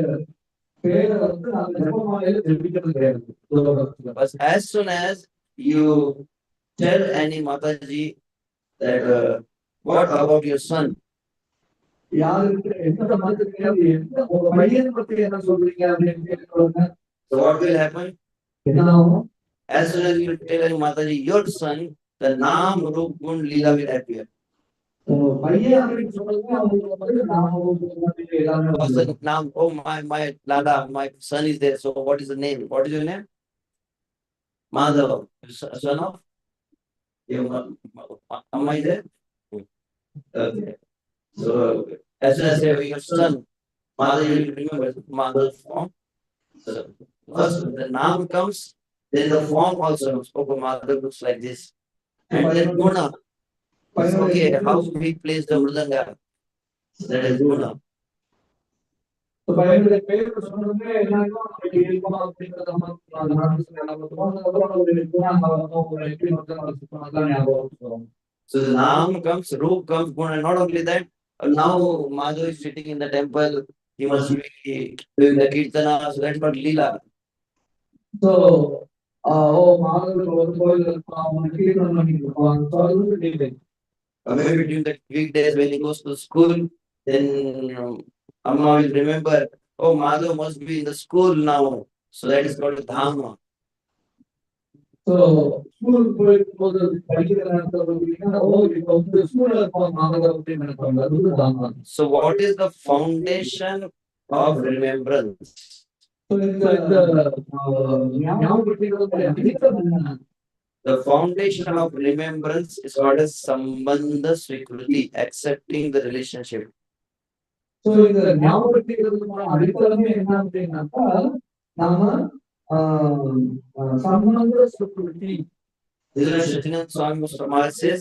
பேரை வந்து நாம ஜபமாலையில ஜெபிக்கிறது கிடையாது. But as soon as you tell any Mataji that what about your son? யாருக்கு எந்த மதத்துக்கு எந்த உங்க பையனை பத்தி என்ன சொல்றீங்க அப்படின்னு கேட்கறாங்க. So what will happen? என்ன ஆகும்? As soon as you tell any Mataji your son, the Naam, Roop, Gun, Leela will appear. பையன் அப்படின்னு சொல்றது அவங்களுக்கு வந்து Naam, oh my Lala, my son is there. So what is the name? What is your name? Madhav, son of? Am I there? Okay. So as soon as I say your son, Madhav, you will remember Madhav's form. So first the Naam comes, then the form also comes. Okay, Madhav looks like this. And then Guna. Okay, how we place the Mridanga? That is Guna. பையனுடைய பேர் சொன்னதுமே எல்லாருக்கும் அப்படி இருக்கணும் அப்படின்றத So the Naam comes, Roop comes, Guna. Not only that, now Madhav is sitting in the temple. He must be doing the Kirtana. So that's not Leela. So, மாதவர்கள் ஒரு கோயில் இருப்பான், கீர்த்தனம் பண்ணிட்டு இருப்பான். Maybe during the weekdays when he goes to school, then Amma will remember, oh, Madhav must be in the school now. So that is called Dhamma. So school போகும்போது படிக்கிற நேரத்துல பார்த்தீங்கன்னா ஓ இப்போ வந்து ஸ்கூல்ல இருப்போம் மாணவர்கள் அப்படின்னு நினைப்பாங்க அது வந்து தானம். So what is the foundation of remembrance? So இந்த ஞாபகப்படுத்திக்கிறது அடித்தளம் என்ன? The foundation of remembrance is called as Sambandha Svikruti, accepting the relationship. So இந்த ஞாபகப்படுத்திக்கிறதுக்கான அடித்தளமே என்ன அப்படின்னாக்கா நாம Sambandha Svikruti. Sachinand Swami Maharaj says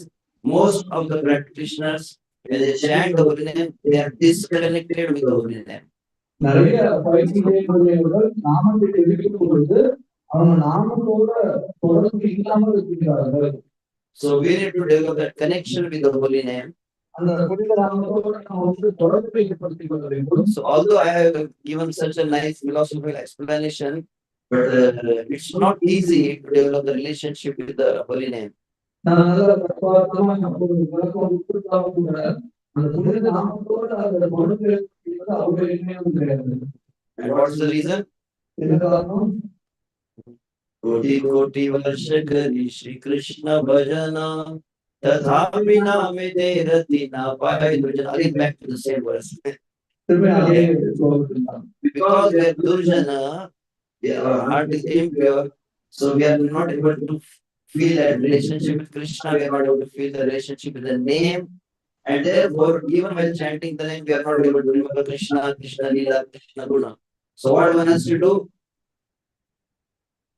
most of the practitioners when they chant the holy name, they are disconnected with the holy name. நிறைய பயிற்சி செய்யக்கூடியவர்கள் நாமத்தை தெரிவிக்கும் பொழுது அவங்க நாமத்தோட தொடர்பு இல்லாமல் இருக்கிறார்கள். So we need to develop that connection with the holy name. அந்த புனித நாமத்தோட நாம் வந்து தொடர்பை ஏற்படுத்திக் கொள்ள வேண்டும். So although I have given such a nice philosophical explanation, but it's not easy to develop the relationship with the holy name. நான் நல்ல தத்துவார்த்தமா ஒரு விளக்கம் கொடுத்தாலும் கூட அந்த புனித நாமத்தோட அந்த தொடர்பு ஏற்படுத்திக்கிறது அவ்வளவு எளிமையானது கிடையாது. And what's the reason? என்ன காரணம்? कोटि कोटि वर्ष करी श्री कृष्ण भजना तथापि नामे ते रति ना पाए दुर्जन. Again back to the same verse. Because we are durjana, our heart is impure, so we are not able to feel that relationship with Krishna. We are not able to feel the relationship with the name, and therefore, even while chanting the name, we are not able to remember Krishna, Krishna Lila, Krishna Guna. So what one has to do?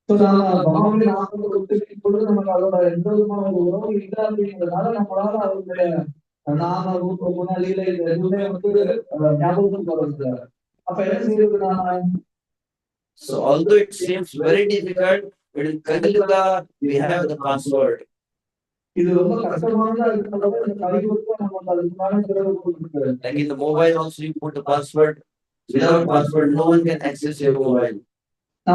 So பகவானுடைய நாமத்தை உச்சரிக்கும் பொழுது நமக்கு அதோட எந்த விதமான ஒரு உறவு இல்லை அப்படிங்கிறதுனால நம்மளால அவருடைய நாம ரூப குண லீலை எதுவுமே வந்து ஞாபகத்துக்கு வருது. அப்ப என்ன செய்யறது நாம? So although it seems very difficult, but in Kalika we have the password. இது ரொம்ப கஷ்டமானதா இருக்கிறது இந்த கலியுகத்துல நமக்கு அதுக்கான திறவு கொடுக்குது. Like in the mobile also you put the password. Without password, no one can access your mobile. So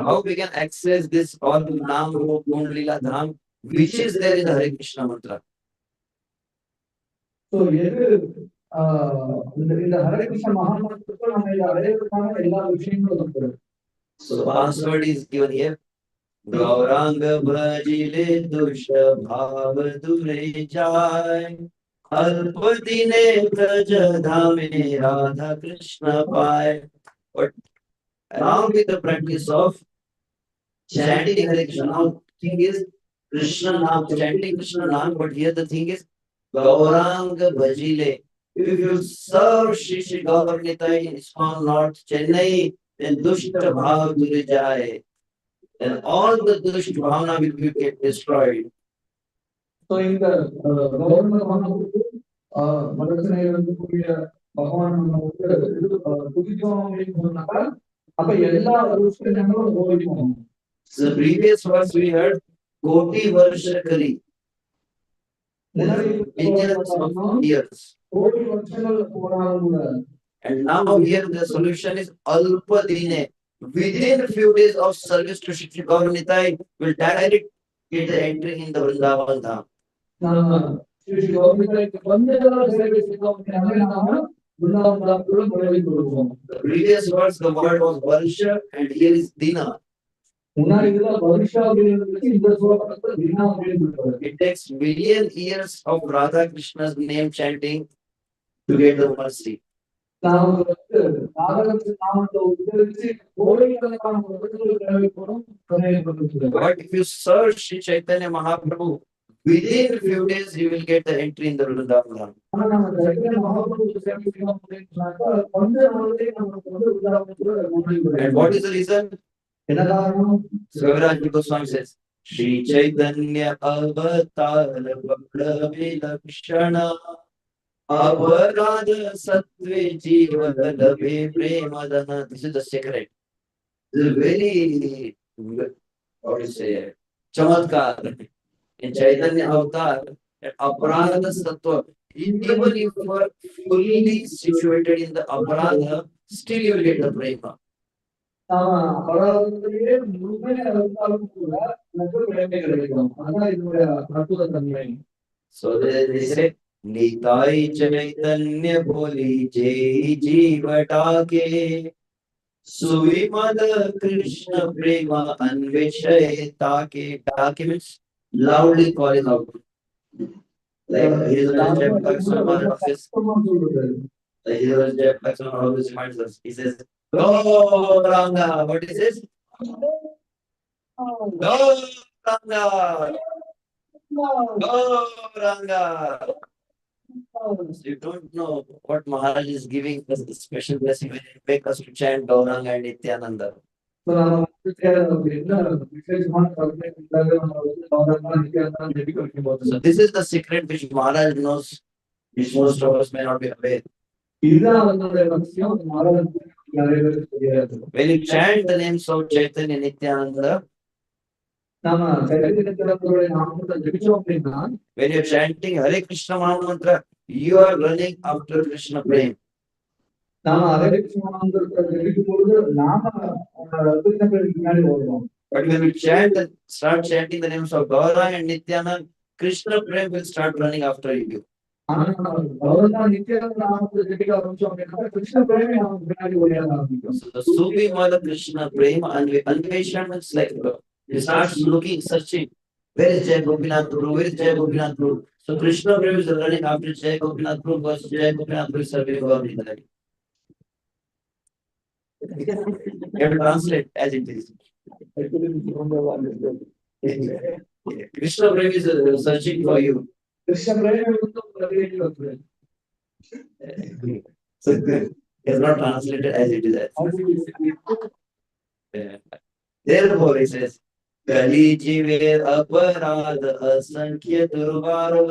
how we can access this all Nam Rup Guna Lila Dham, which is there in the Hare Krishna mantra? So இந்த ஹரே கிருஷ்ண மகாமந்திரத்தை நம்ம இதை அடையறதுக்கான எல்லா விஷயங்களும் இருக்குது. So the password is given here. Gauranga bhajile dusha bhav dure jai Alpadine praja dhame Radha Krishna pai. But along with the practice of chanting Hare Krishna, now the thing is Krishna Nam, chanting Krishna Nam, but here the thing is Gauranga bhajile. If you serve Shri Shri Gaur Nitai in ISKCON North Chennai, then dushta bhav dure jai. And all the dushta bhavana will be get destroyed. So இந்த கௌரவ மகாபுருக்கு மதத்தினை இருக்கக்கூடிய பகவான் நம்ம வந்து துதிச்சோம் அப்படின்னு சொன்னாக்கா அப்ப எல்லா துஷ்டங்களும் ஓடிக்கும். So previous verse we heard Koti Varsha Kari. Millions of years. And now here the solution is Alpadine. Within a few days of service to Shri Gaur Nitai, will direct get the entry in the Vrindavan Dham. The previous verse, the word was Varsha, and here is Dina. It takes million years of Radha Krishna's name chanting to get the mercy. But if you search Sri Chaitanya Mahaprabhu, within a few days you will get the entry in the Vrindavan. And what is the reason? Kaviraj Goswami says, Shri Chaitanya Avatar Vilakshana Aparadha Sattve Jivadalabhe Premadana. This is the secret. This is very, what do you say, Chamatkar. In Chaitanya Avatar, Aparadha Sattva, even if you are fully situated in the Aparadha, still you will get the Prema. நாம அபராதத்திலேயே முழுமையா இருந்தாலும் கூட நமக்கு பிரேமை கிடைக்கும். அதான் இதனுடைய அற்புத தன்மை. So they say, Nitai Chaitanya Boli Jai Jeevata Suvimada Krishna Prema Anvishay Take. Take means loudly calling out. Like he is a step back someone of his. Like he is a step back someone of his reminds us. He says, Go Ranga. What is this? Go Ranga. Go Ranga. You don't know what Maharaj is giving us a special blessing when he make us to chant Gauranga and Nityananda. So this is the secret which Maharaj knows, which most of us may not be aware. When you chant the names of Chaitanya Nityananda, when you're chanting Hare Krishna Maha Mantra, you are running after Krishna Prem. But when you chant, start chanting the names of Gaura and Nityananda, Krishna Prem will start running after you. So the Subi Mala Krishna Prem and Anveshan means like you start looking, searching, where is Jai Gopinath Guru? Where is Jai Gopinath Guru? So Krishna Prem is running after Jai Gopinath Guru because Jai Gopinath Guru is serving God in that. You have to translate as it is. Krishna Prem is searching for you. So it's not translated as it is. Therefore, it says, Kali Jive Aparad Asankhya Durvara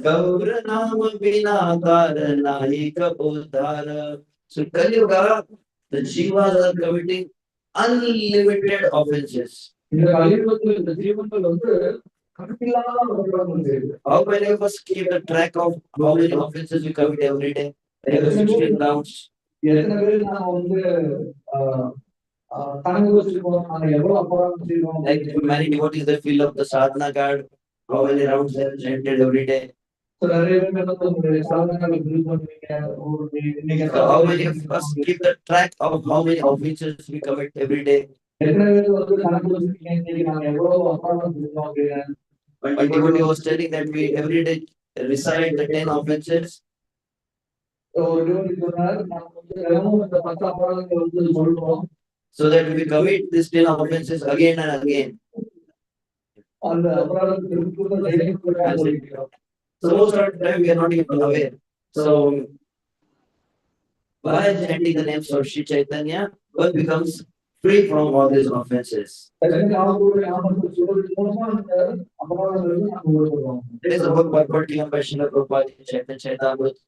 Gaura Nama Binadara Nahika Uddhara. So Kali Yuga, the Jivas are committing unlimited offenses. How many of us keep the track of how many offenses we commit every day? Like the 16 rounds. Like many devotees, they fill up the sadhana card. How many rounds they have chanted every day? So how many of us keep the track of how many offenses we commit every day? One devotee was telling that we every day recite the 10 offenses. So that we commit these 10 offenses again and again. So most of the time we are not even aware. So by chanting the names of Shri Chaitanya, one becomes free from all these offenses. There is a book by Bhakti by Srila Prabhupada, Chaitanya Chaitamrita,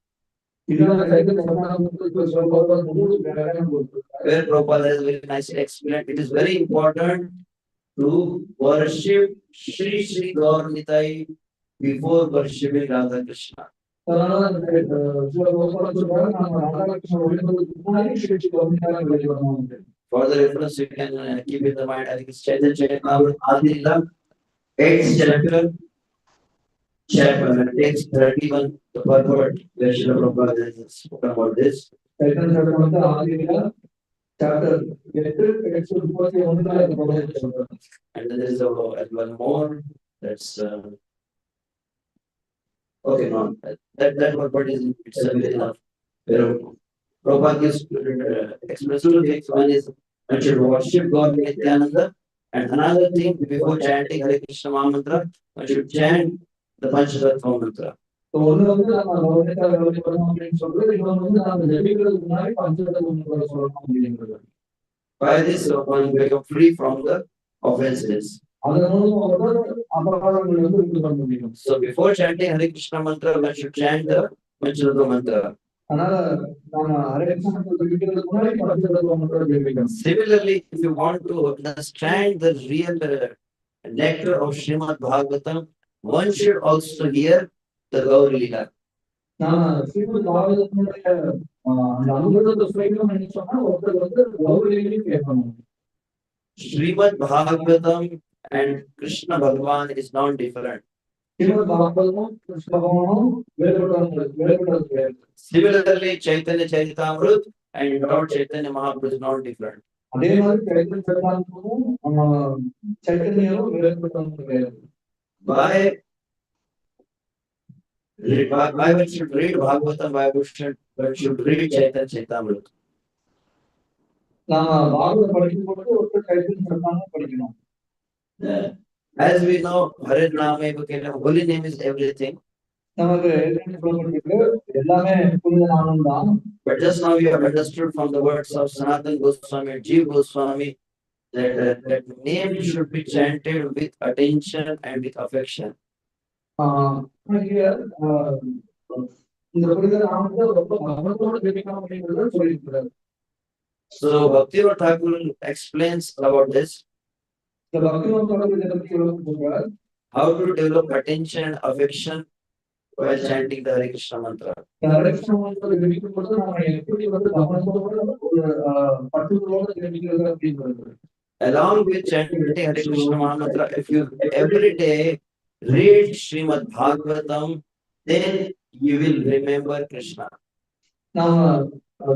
where Prabhupada has very nicely explained. It is very important to worship Shri Shri Gaur Nitai before worshipping Radha Krishna. For the reference, you can keep in the mind. I think it's Chaitanya Chaitamrita Adila, 8th chapter, text 31, the purport, where Srila Prabhupada has spoken about this. Chapter, and then there is one more. That's okay, no, that purport is itself enough. Where Prabhupada gives express two things. One is one should worship God Nityananda, and another thing, before chanting Hare Krishna Maha Mantra, one should chant the Panchatattva mantra. By this, one become free from the offenses. So before chanting Hare Krishna mantra, one should chant the Panchatattva mantra. Similarly, if you want to understand the real nectar of Srimad Bhagavatam, one should also hear the Gaur Leela. நான் ஸ்ரீமத் பாகவதத்தினுடைய அந்த அமிர்தத்தை சுவைக்கணும்னு நினைச்சோம்னா ஒருத்தர் வந்து கௌரவிலையும் கேட்கணும். Srimad Bhagavatam and Krishna Bhagavan is not different. Srimad பாகவதமும் Krishna பகவானும் வேறுபட்டது. Similarly, Chaitanya Charitamrut and Lord Chaitanya Mahaprabhu is not different. அதே மாதிரி சைத்தன்ய சரிதாமமும் சைத்தன்யாவும் வேறுபட்டது. Why one should read Bhagavatam, why one should read Chaitanya Charitamrut? நாம பாகவதம் படிக்கும்போது ஒருத்தர் சைத்தன்ய சரிதாமம் படிக்கணும். As we know, Hare Name, holy name is everything. நமக்கு எல்லாமே புனித நாமம் தான். But just now you have understood from the words of Sanatana Goswami and Jiva Goswami that name should be chanted with attention and with affection. இந்த புனித நாமத்தை ரொம்ப கவனத்தோடு ஜெபிக்கணும் அப்படிங்கறத சொல்லியிருக்கிறார். So Bhaktivinoda Thakur explains about this. இந்த பக்தியோட இதை பத்தி சொல்றார். How to develop attention and affection while chanting the Hare Krishna mantra. Hare Krishna mantra ஜெபிக்கும்போது நாம எப்படி வந்து கவனத்தோட ஒரு பற்றுதலோட ஜெபிக்கிறது அப்படிங்கிறது. Along with chanting Hare Krishna mantra, if you every day read Srimad Bhagavatam, then you will remember Krishna. நாம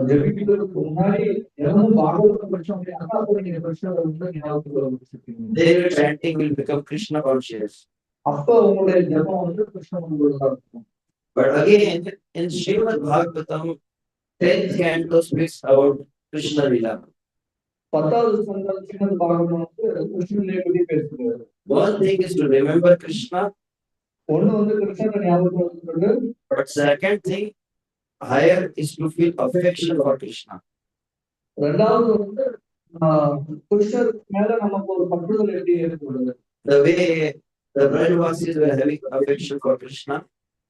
ஜெபிக்கிறதுக்கு முன்னாடி தினமும் பாகவதம் படிச்சோம் அப்படின்னா அப்போ நீங்க கிருஷ்ணரை வந்து ஞாபகத்துல வச்சிருப்பீங்க. Then your chanting will become Krishna conscious. அப்போ உங்களுடைய ஜெபம் வந்து கிருஷ்ண மங்களமா இருக்கும். But again, in Srimad Bhagavatam, 10th canto speaks about Krishna Lila. 10வது ஸ்கந்தம் ஸ்ரீமத் பாகவதம் வந்து கிருஷ்ணனை பத்தி பேசுது. One thing is to remember Krishna. ஒண்ணு வந்து கிருஷ்ணரை ஞாபகத்துல வச்சிருக்கிறது. But second thing, higher is to feel affection for Krishna. ரெண்டாவது வந்து கிருஷ்ணர் மேல நமக்கு ஒரு பற்றுதல் எப்படி ஏற்படுது. The way the Brajvasis were having affection for Krishna.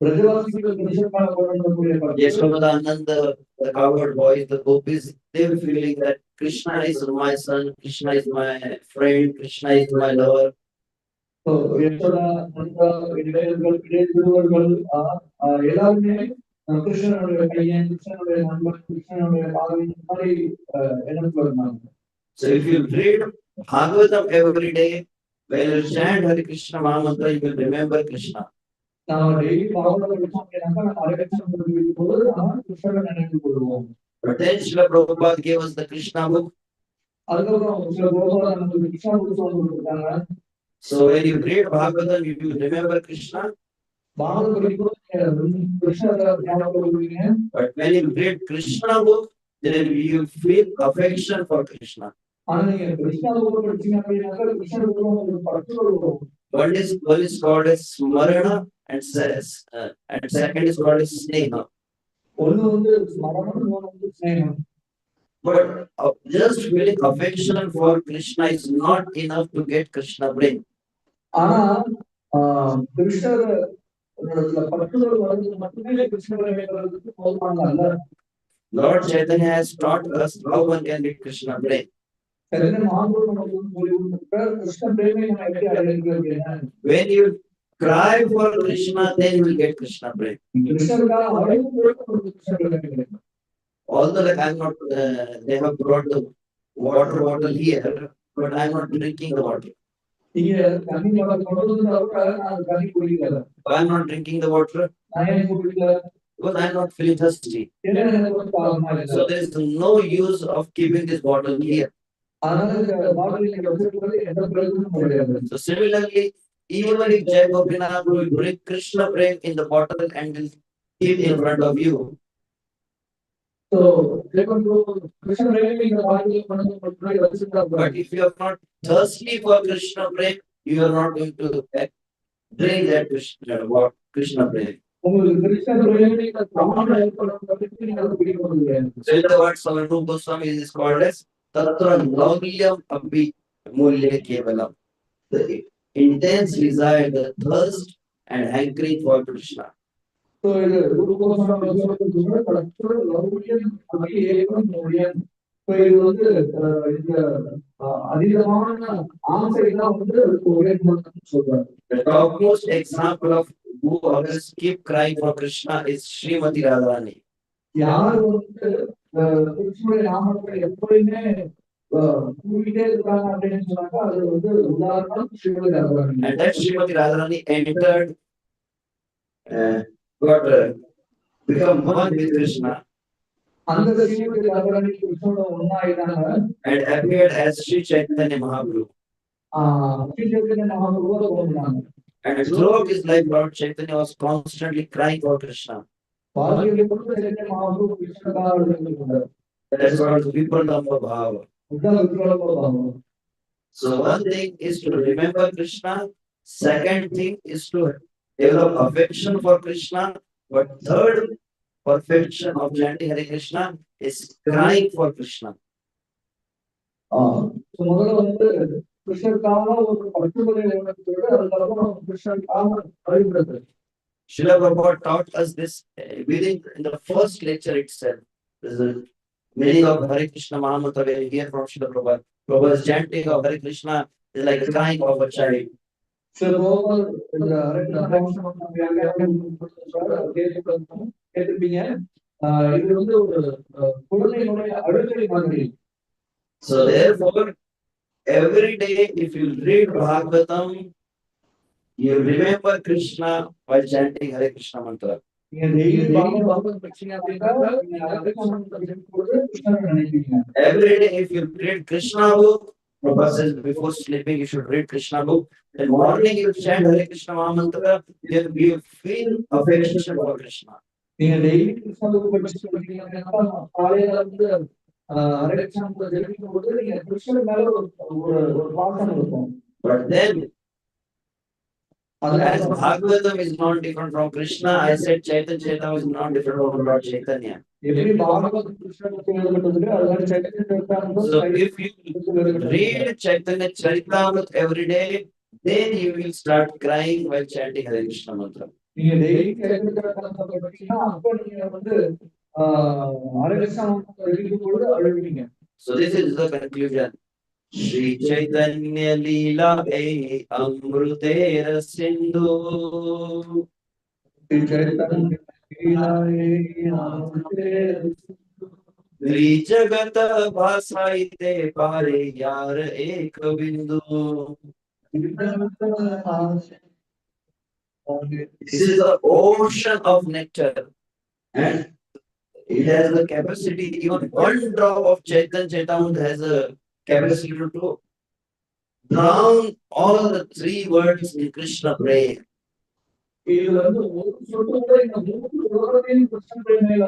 பிரஜவாசிகள் கிருஷ்ணர் மேல கொண்டிருக்கக்கூடிய Yashoda, Ananda, the cowherd boys, the gopis, they were feeling that Krishna is my son, Krishna is my friend, Krishna is my lover. So Yashoda, Ananda, இடையர்கள் எல்லாருமே கிருஷ்ணனுடைய பையன், கிருஷ்ணனுடைய நண்பன், கிருஷ்ணனுடைய பாதம் மாதிரி எண்ணத்துல இருந்தாங்க. So if you read Bhagavatam every day, when you chant Hare Krishna Mahamantra, you will remember Krishna. நாம டெய்லி பாகவதம் படிச்சோம் அப்படின்னா நம்ம ஹரே கிருஷ்ணா போது நாம கிருஷ்ணரை நினைவு கொள்வோம். But then Srila Prabhupada gave us the Krishna book. அதுக்கப்புறம் சில கோபால நமக்கு கிருஷ்ணா புக் சொல்லிருக்காங்க. So when you read Bhagavatam, you will remember Krishna. Bhagavatam படிக்கும்போது கிருஷ்ணரை ஞாபகம் கொள்வீங்க. But when you read Krishna book, then you will feel affection for Krishna. ஆனா நீங்க Krishna book படிச்சீங்க அப்படின்னா கிருஷ்ணருக்கு ஒரு பற்றுதல் வரும். One is called as Smarana and second is called as Sneha. ஒன்னு வந்து ஸ்மரணம், இன்னொன்னு வந்து ஸ்நேகம். But just feeling affection for Krishna is not enough to get Krishna brain. ஆனா கிருஷ்ணர் பற்றுதல் வர்றது மட்டுமே கிருஷ்ணரை மேற்கொள்றதுக்கு போதுமானது அல்ல. Lord Chaitanya has taught us how one can get Krishna brain. When you cry for Krishna, then you will get Krishna brain. Although like I'm not, they have brought the water bottle here, but I'm not drinking the water. I'm not drinking the water because I'm not feeling thirsty. So there is no use of keeping this bottle here. So similarly, even if Jai Gopinath will bring Krishna prem in the bottle and will keep in front of you. So but if you are not thirsty for Krishna prem, you are not going to drink that Krishna prem. So in the words of Rupa Goswami, it is called as Tatra Laulyam Abhi Mulya Kevalam. The intense desire, the thirst and hankering for Krishna. So Rupa Goswami the topmost example of who always keep crying for Krishna is Srimati Radharani. யார் வந்து கிருஷ்ணனுடைய நாமத்தை எப்பொழுதுமே கூறிட்டே இருக்காங்க அப்படின்னு சொன்னாங்க, அது வந்து உதாரணம் Srimathi Radharani. And that Srimati Radharani entered, become one with Krishna, அந்த ஸ்ரீமதி ராதாராணி கிருஷ்ணனோட ஒன்னாயிட்டாங்க. and appeared as Sri Chaitanya Mahaprabhu. Sri Chaitanya மகாபிரபுவா தோன்றினாங்க. And throughout his life, Lord Chaitanya was constantly crying for Krishna. வாழ்க்கையை பொறுத்த சைத்தன்ய மகாபிரபு கிருஷ்ணனுக்காக எழுதியிருந்தார். That is called Vipralamba Bhava. இதுதான் விக்ரம பாவம். So one thing is to remember Krishna. Second thing is to develop affection for Krishna. But third perfection of chanting Hare Krishna is crying for Krishna. முதல்ல வந்து கிருஷ்ணனுக்காக ஒரு பற்றுதலை உணர்த்துவது, அதுக்கப்புறம் கிருஷ்ணனுக்காக அழிவுறது. Srila Prabhupada taught us this within in the first lecture itself. This is the meaning of Hare Krishna Mahamantra. We hear from Srila Prabhupada. Prabhupada's chanting of Hare Krishna is like the crying of a child. கேட்டிருப்பீங்க, இது வந்து ஒரு குழந்தையினுடைய அழுகை மாதிரி. So therefore, every day if you read Bhagavatam, you remember Krishna while chanting Hare Krishna mantra. Every day if you read Krishna book, Prabhupada says before sleeping you should read Krishna book. Then morning you chant Hare Krishna Mahamantra, then you feel affection for Krishna. நீங்க daily Krishna book படிச்சுட்டு இருக்கீங்கன்னா காலையில வந்து ஹரே கிருஷ்ணா ஜெபிக்கும் போது நீங்க கிருஷ்ணன் மேல ஒரு பாசம் இருக்கும். But then as Bhagavatam is not different from Krishna, I said Chaitanya Charitamrita is not different from Lord Chaitanya. எப்படி பாகவதம் கிருஷ்ணனுக்கு எழுதப்பட்டது அது மாதிரி Chaitanya சரிதாமிரதம். So if you read Chaitanya Charitamrita every day, then you will start crying while chanting Hare Krishna mantra. நீங்க daily Chaitanya சரிதாமிரதம் படிச்சீங்கன்னா அப்ப நீங்க வந்து ஹரே கிருஷ்ணா ஜெபிக்கும் போது அழுவீங்க. So this is the conclusion. Shri Chaitanya Leela e Amrutera Sindhu. Shri Chaitanya Leela e Amrutera Tri Jagata Bhasaite Pare Yar Ek Bindu. This is the ocean of nectar, and it has the capacity. Even one drop of Chaitanya Charitamrita has a capacity to drown all the three words in Krishna prayer. இதுல வந்து ஒரு சொட்டு கூட இந்த மூன்று உலகத்தையும் கிருஷ்ண பிரேமையில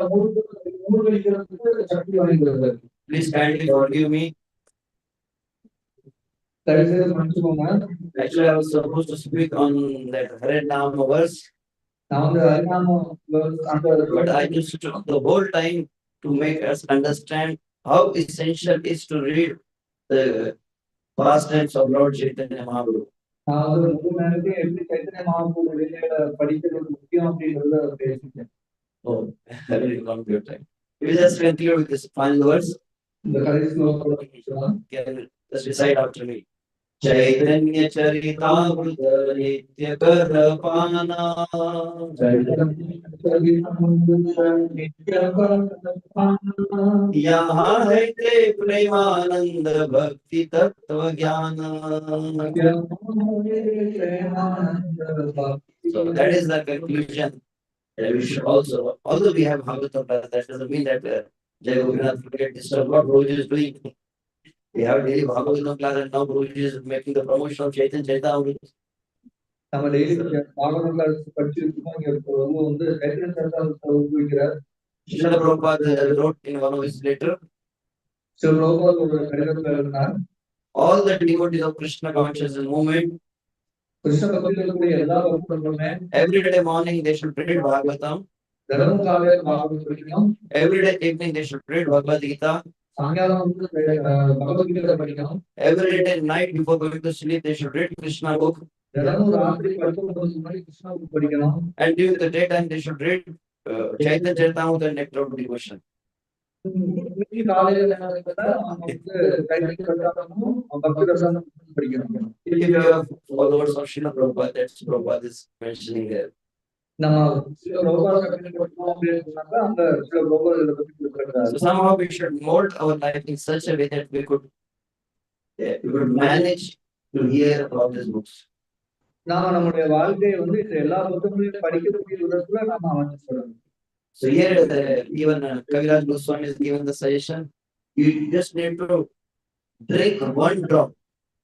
மூழ்கடிக்கிறதுக்கு சக்தி வாய்ந்தது. Please kindly forgive me. தயவுசெய்து மன்னிச்சுக்கோங்க. Actually, I was supposed to speak on that Hare Nama verse, நான் வந்து ஹரிநாம but I just took the whole time to make us understand how essential it is to read the pastimes of Lord Chaitanya Mahaprabhu. நான் வந்து முழு நேரத்தையும் எப்படி சைத்தன்ய மகாபிரபு வெளியில படிக்கிறது முக்கியம் அப்படின்றத பேசிட்டேன். Oh, I will come to your time. We will just conclude with this final verse. இந்த கடைசி ஸ்லோகத்தோட Just recite after me. Chaitanya Charitamrita Nitya Karapana. Yaha hai te premananda bhakti tattva jnana. So that is the conclusion. And we should also, although we have Bhagavatam class, that doesn't mean that Jai Gopinath will get disturbed. What Prabhuji is doing. We have daily Bhagavatam class, and now Prabhuji is making the promotion of Chaitanya Charitamrita. நம்ம daily Bhagavatam class படிச்சிருக்கோம். இங்க பிரபு வந்து Chaitanya சரிதாமிரதத்தை ஊக்குவிக்கிறார். Srila Prabhupada wrote in one of his letters. சில பிரபுபாத் ஒரு கடிதத்துல எழுதினார், All the devotees of Krishna consciousness movement, Krishna பக்தியில் இருக்கக்கூடிய எல்லா பக்தர்களுமே every day morning they should read Bhagavatam. தினமும் காலையில பாகவதம் படிக்கணும். Every day evening they should read Bhagavad Gita. சாயங்காலம் வந்து பகவத்கீதை படிக்கணும். Every day night before going to sleep they should read Krishna book. தினமும் ராத்திரி படுக்கும்போது முன்னாடி கிருஷ்ணா புக் படிக்கணும். And during the daytime they should read Chaitanya Charitamrita and Nectar of Devotion. காலையில நம்ம வந்து சைத்தன்ய சரிதாமிரதமும் பக்தி ரசாயனமும் படிக்கணும். If you have followers of Srila Prabhupada, that's Prabhupada is mentioning there. நம்ம சில பிரபுபாத கற்றுக்கொண்டோம் அப்படின்னு சொன்னாக்கா அந்த சில பிரபுபாதங்களை பத்தி கொடுத்திருக்காரு. So somehow we should mold our life in such a way that we could manage to hear about these books. நாம நம்முடைய வாழ்க்கையை வந்து இந்த எல்லா புத்தகங்களையும் படிக்கக்கூடிய விதத்துல நாம அமைச்சிடணும். So here even Kaviraj Goswami is given the suggestion, you just need to drink one drop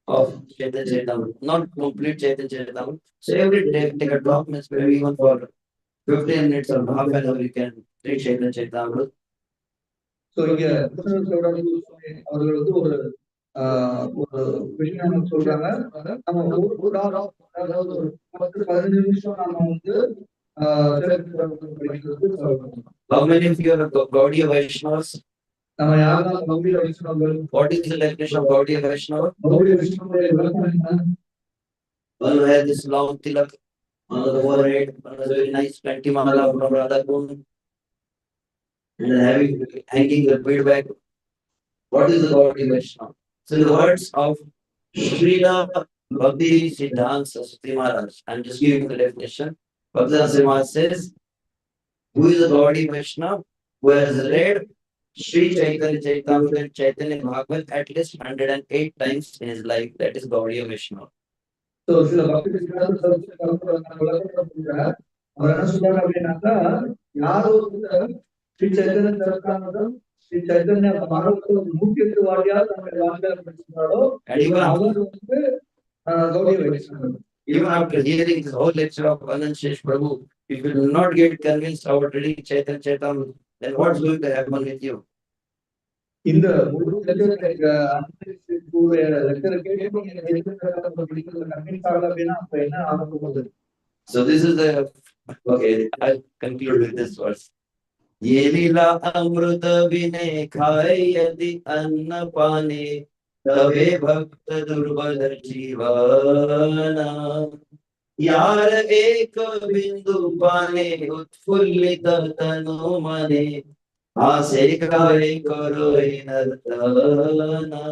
of Chaitanya Charitamrita, not complete Chaitanya Charitamrita. So every day take a drop, means maybe even for 15 minutes or half an hour you can drink Chaitanya Charitamrita. So இங்க அவர்கள் வந்து ஒரு விஷயம் சொல்றாங்க, நம்ம ஒரு drop, அதாவது ஒரு 10-15 நிமிஷம் நாம வந்து How many of you are Gaudiya Vaishnavas? நம்ம யாரெல்லாம் கௌடிய வைஷ்ணவர்கள்? What is the definition of Gaudiya Vaishnava? Gaudiya வைஷ்ணவருடைய விளக்கம் என்ன? One who has this long tilak on the forehead, one has very nice Kantimala from Radha Kund, and having hanging the beard bag. What is the Gaudiya Vaishnava? So the words of Srila Bhakti Siddhanta Saraswati Maharaj, I'm just giving the definition. Bhakti Siddhanta Maharaj says, who is a Gaudiya Vaishnava? Who has read Sri Chaitanya Charitamrita and Chaitanya Bhagavat at least 108 times in his life. That is Gaudiya Vaishnava. So சில பக்தி சித்தாந்த சரஸ்வதி விளக்கத்தை அவர் என்ன சொல்றாரு அப்படின்னாக்கா, யாரோ ஸ்ரீ சைத்தன்ய சரித்திராமிர்தம், ஸ்ரீ சைத்தன்ய பாகவதம் 108 வாட்டியாவது தன்னுடைய வாழ்க்கையில படிச்சிருந்தாரோ அவர் வந்து Gaudiya வைஷ்ணவர். Even after hearing this whole lecture of Anantasesha Prabhu, if you do not get convinced about reading Chaitanya Charitamrita, then what's going to happen with you? இந்த முழு லெக்சரை So this is the okay. I'll conclude with this verse. ये लीला अमृत विने खाए यदि अन्न पाने तबे भक्त दुर्बल जीवना यार एक बिंदु पाने उत्फुल्लित तनु मने आसे गाए करो नर्तना.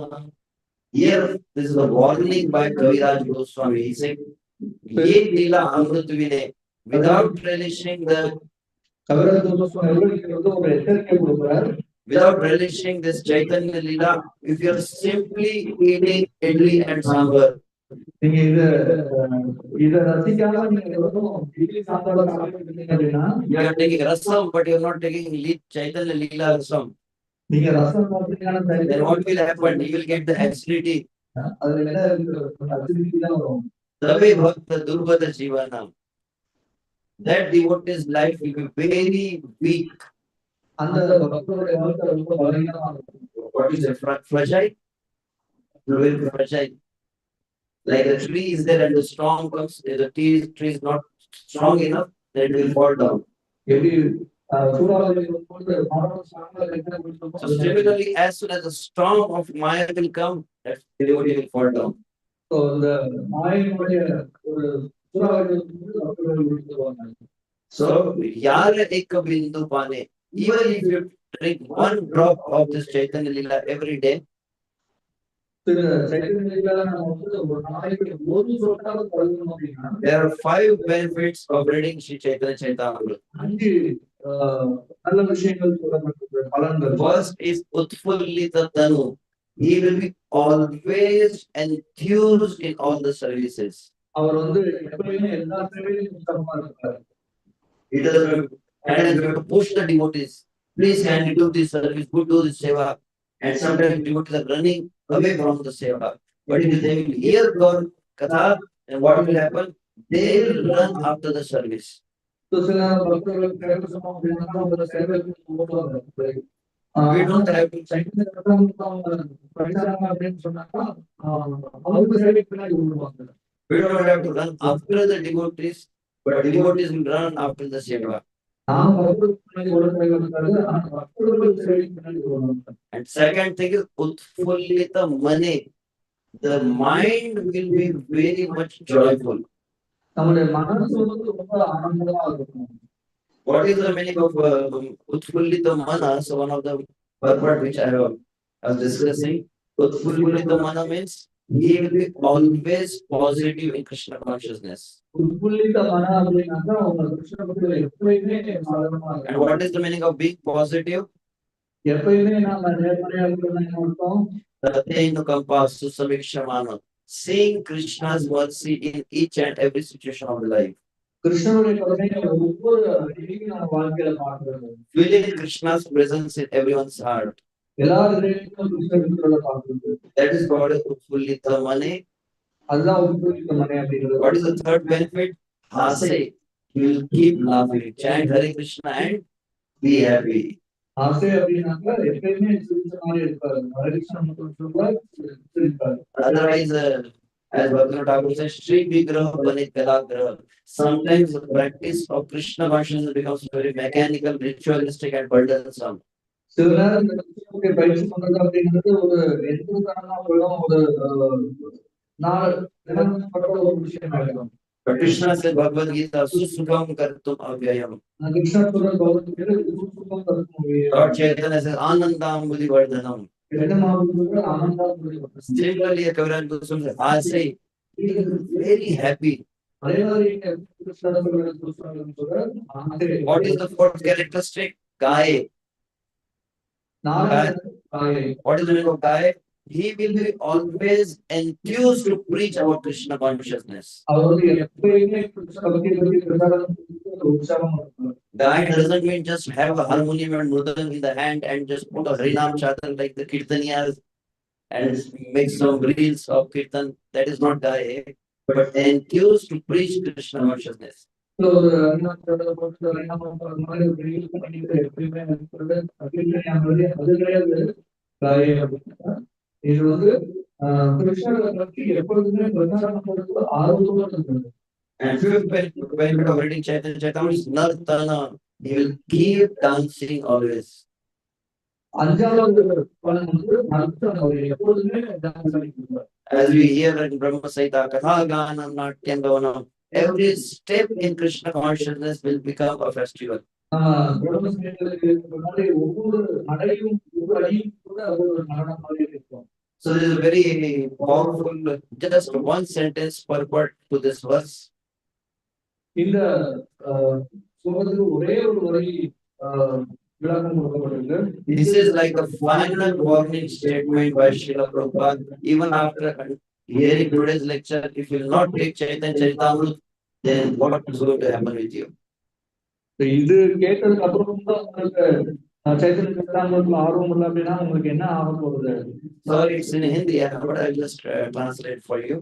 Here this is a warning by Kaviraj Goswami. He said, "Ye lila amrit vine," without relishing the without relishing this Chaitanya Lila, if you are simply eating idli and sambar, you are taking rasam, but you are not taking Chaitanya Lila rasam. Then what will happen? You will get the acidity. Tabe bhakta durbata jivanam. That devotee's life will be very weak. What is it? Fragile? Very fragile. Like a tree is there and the storm comes, if the tree is not strong enough, then it will fall down. So similarly, as soon as the storm of Maya will come, that devotee will fall down. So the So yara ekka bindu pane. Even if you drink one drop of this Chaitanya Lila every day, there are 5 benefits of reading Sri Chaitanya Charitamrita. First is Utfullita Tanu. He will be always enthused in all the services. He doesn't and we have to push the devotees. Please can you do this service, go do this seva. And sometimes devotees are running away from the seva. But if they will hear God Katha, and what will happen? They will run after the service. We don't have to we don't have to run after the devotees, but devotees will run after the seva. And second thing is Utfullita Mane. The mind will be very much joyful. What is the meaning of Utfullita Mana? So one of the purport which I was discussing, Utfullita Mana means he will be always positive in Krishna consciousness. உட்புள்ளித்த மன அப்படின்னாக்கா அவங்க கிருஷ்ண பக்தியில எப்பயுமே சாதாரணமா And இருக்கும். what is the meaning of being positive? எப்பயுமே நாம நேர்மறையா இருக்கிறது என்ன அர்த்தம்? Tatenu Samikshamana. Seeing Krishna's mercy in each and every situation of life. கிருஷ்ணனுடைய கருணையை ஒவ்வொரு அடியும் நம்ம வாழ்க்கையில பார்க்கிறது. Feeling Krishna's presence in everyone's heart. எல்லாருக்கும் கிருஷ்ணனை பார்க்கிறது. That is called Utpulita Mane. அதுதான் உட்புள்ளித்த மனை அப்படிங்கிறது. What is the third benefit? Hase. You will keep laughing. Chant Hare Krishna and be happy. ஆசை அப்படின்னாக்கா எப்பயுமே சிரிச்ச மாதிரி இருப்பாரு. ஹரிகிருஷ்ணன் மட்டும் சொல்றாரு, சிரிப்பாரு. Otherwise, as Bhaktivinoda Thakur says, Shri Vigraha Panit Kalagraha. Sometimes the practice of Krishna consciousness becomes very mechanical, ritualistic, and burdensome. சில நேரம் இந்த கிருஷ்ணனுடைய பயிற்சி பண்றது அப்படிங்கிறது ஒரு எதிர்காலமா போயிடும், ஒரு நாள் தினப்பட்ட ஒரு விஷயம் ஆகிடும். But Krishna says Bhagavad Gita, Susukham Kartum Avyayam. Krishnan சொல்ற பௌத்திகள் சுகம் கருத்து Lord Chaitanya says Anandam Buddhi Vardhanam. ஆனந்தம். Similarly, Kaviraj Goswami says, I say, he is very happy. அதே மாதிரி கிருஷ்ணன் சொல்ற ஆசை. What is the fourth characteristic? Gaye. What is the meaning of Gaye? He will be always enthused to preach about Krishna consciousness. Gaye doesn't mean just have a harmonium and mridang in the hand and just put a Harinam Chatar like the Kirtaniyas and make some reels of Kirtan. That is not Gaye, but enthused to preach Krishna consciousness. இது வந்து கிருஷ்ணரை பற்றி எப்பொழுதுமே பிரச்சாரம் பண்றதுக்கு ஆர்வத்தோட இருந்தது. And fifth benefit of reading Chaitanya Charitamrita is Nartana. He will keep dancing always. அஞ்சாவது பலன் வந்து நர்த்தனம். அவர் எப்பொழுதுமே dance ஆடிக்கிறார். As we hear in Brahma Saita, Katha Ganam Natyam Gavanam, every step in Krishna consciousness will become a festival. பிரம்மசங்கீதத்துக்கு முன்னாடி ஒவ்வொரு நடையும் ஒவ்வொரு அடியும் கூட ஒரு நடனம் மாதிரி இருக்கும். So this is very powerful, just one sentence purport to this verse. இந்த ஸ்லோகத்துக்கு ஒரே ஒரு வரி விளக்கம் கொடுக்கப்பட்டிருக்கு. This is like a final warning statement by Srila Prabhupada. Even after hearing today's lecture, if you will not take Chaitanya Charitamrita, then what is going to happen with you? இது கேட்டதுக்கு அப்புறம் தான் உங்களுக்கு சைத்தன்ய சரிதாமிரத்துல ஆர்வம் இல்லை அப்படின்னா உங்களுக்கு என்ன ஆக போகுது? Sorry, it's in Hindi, but I'll just translate for you.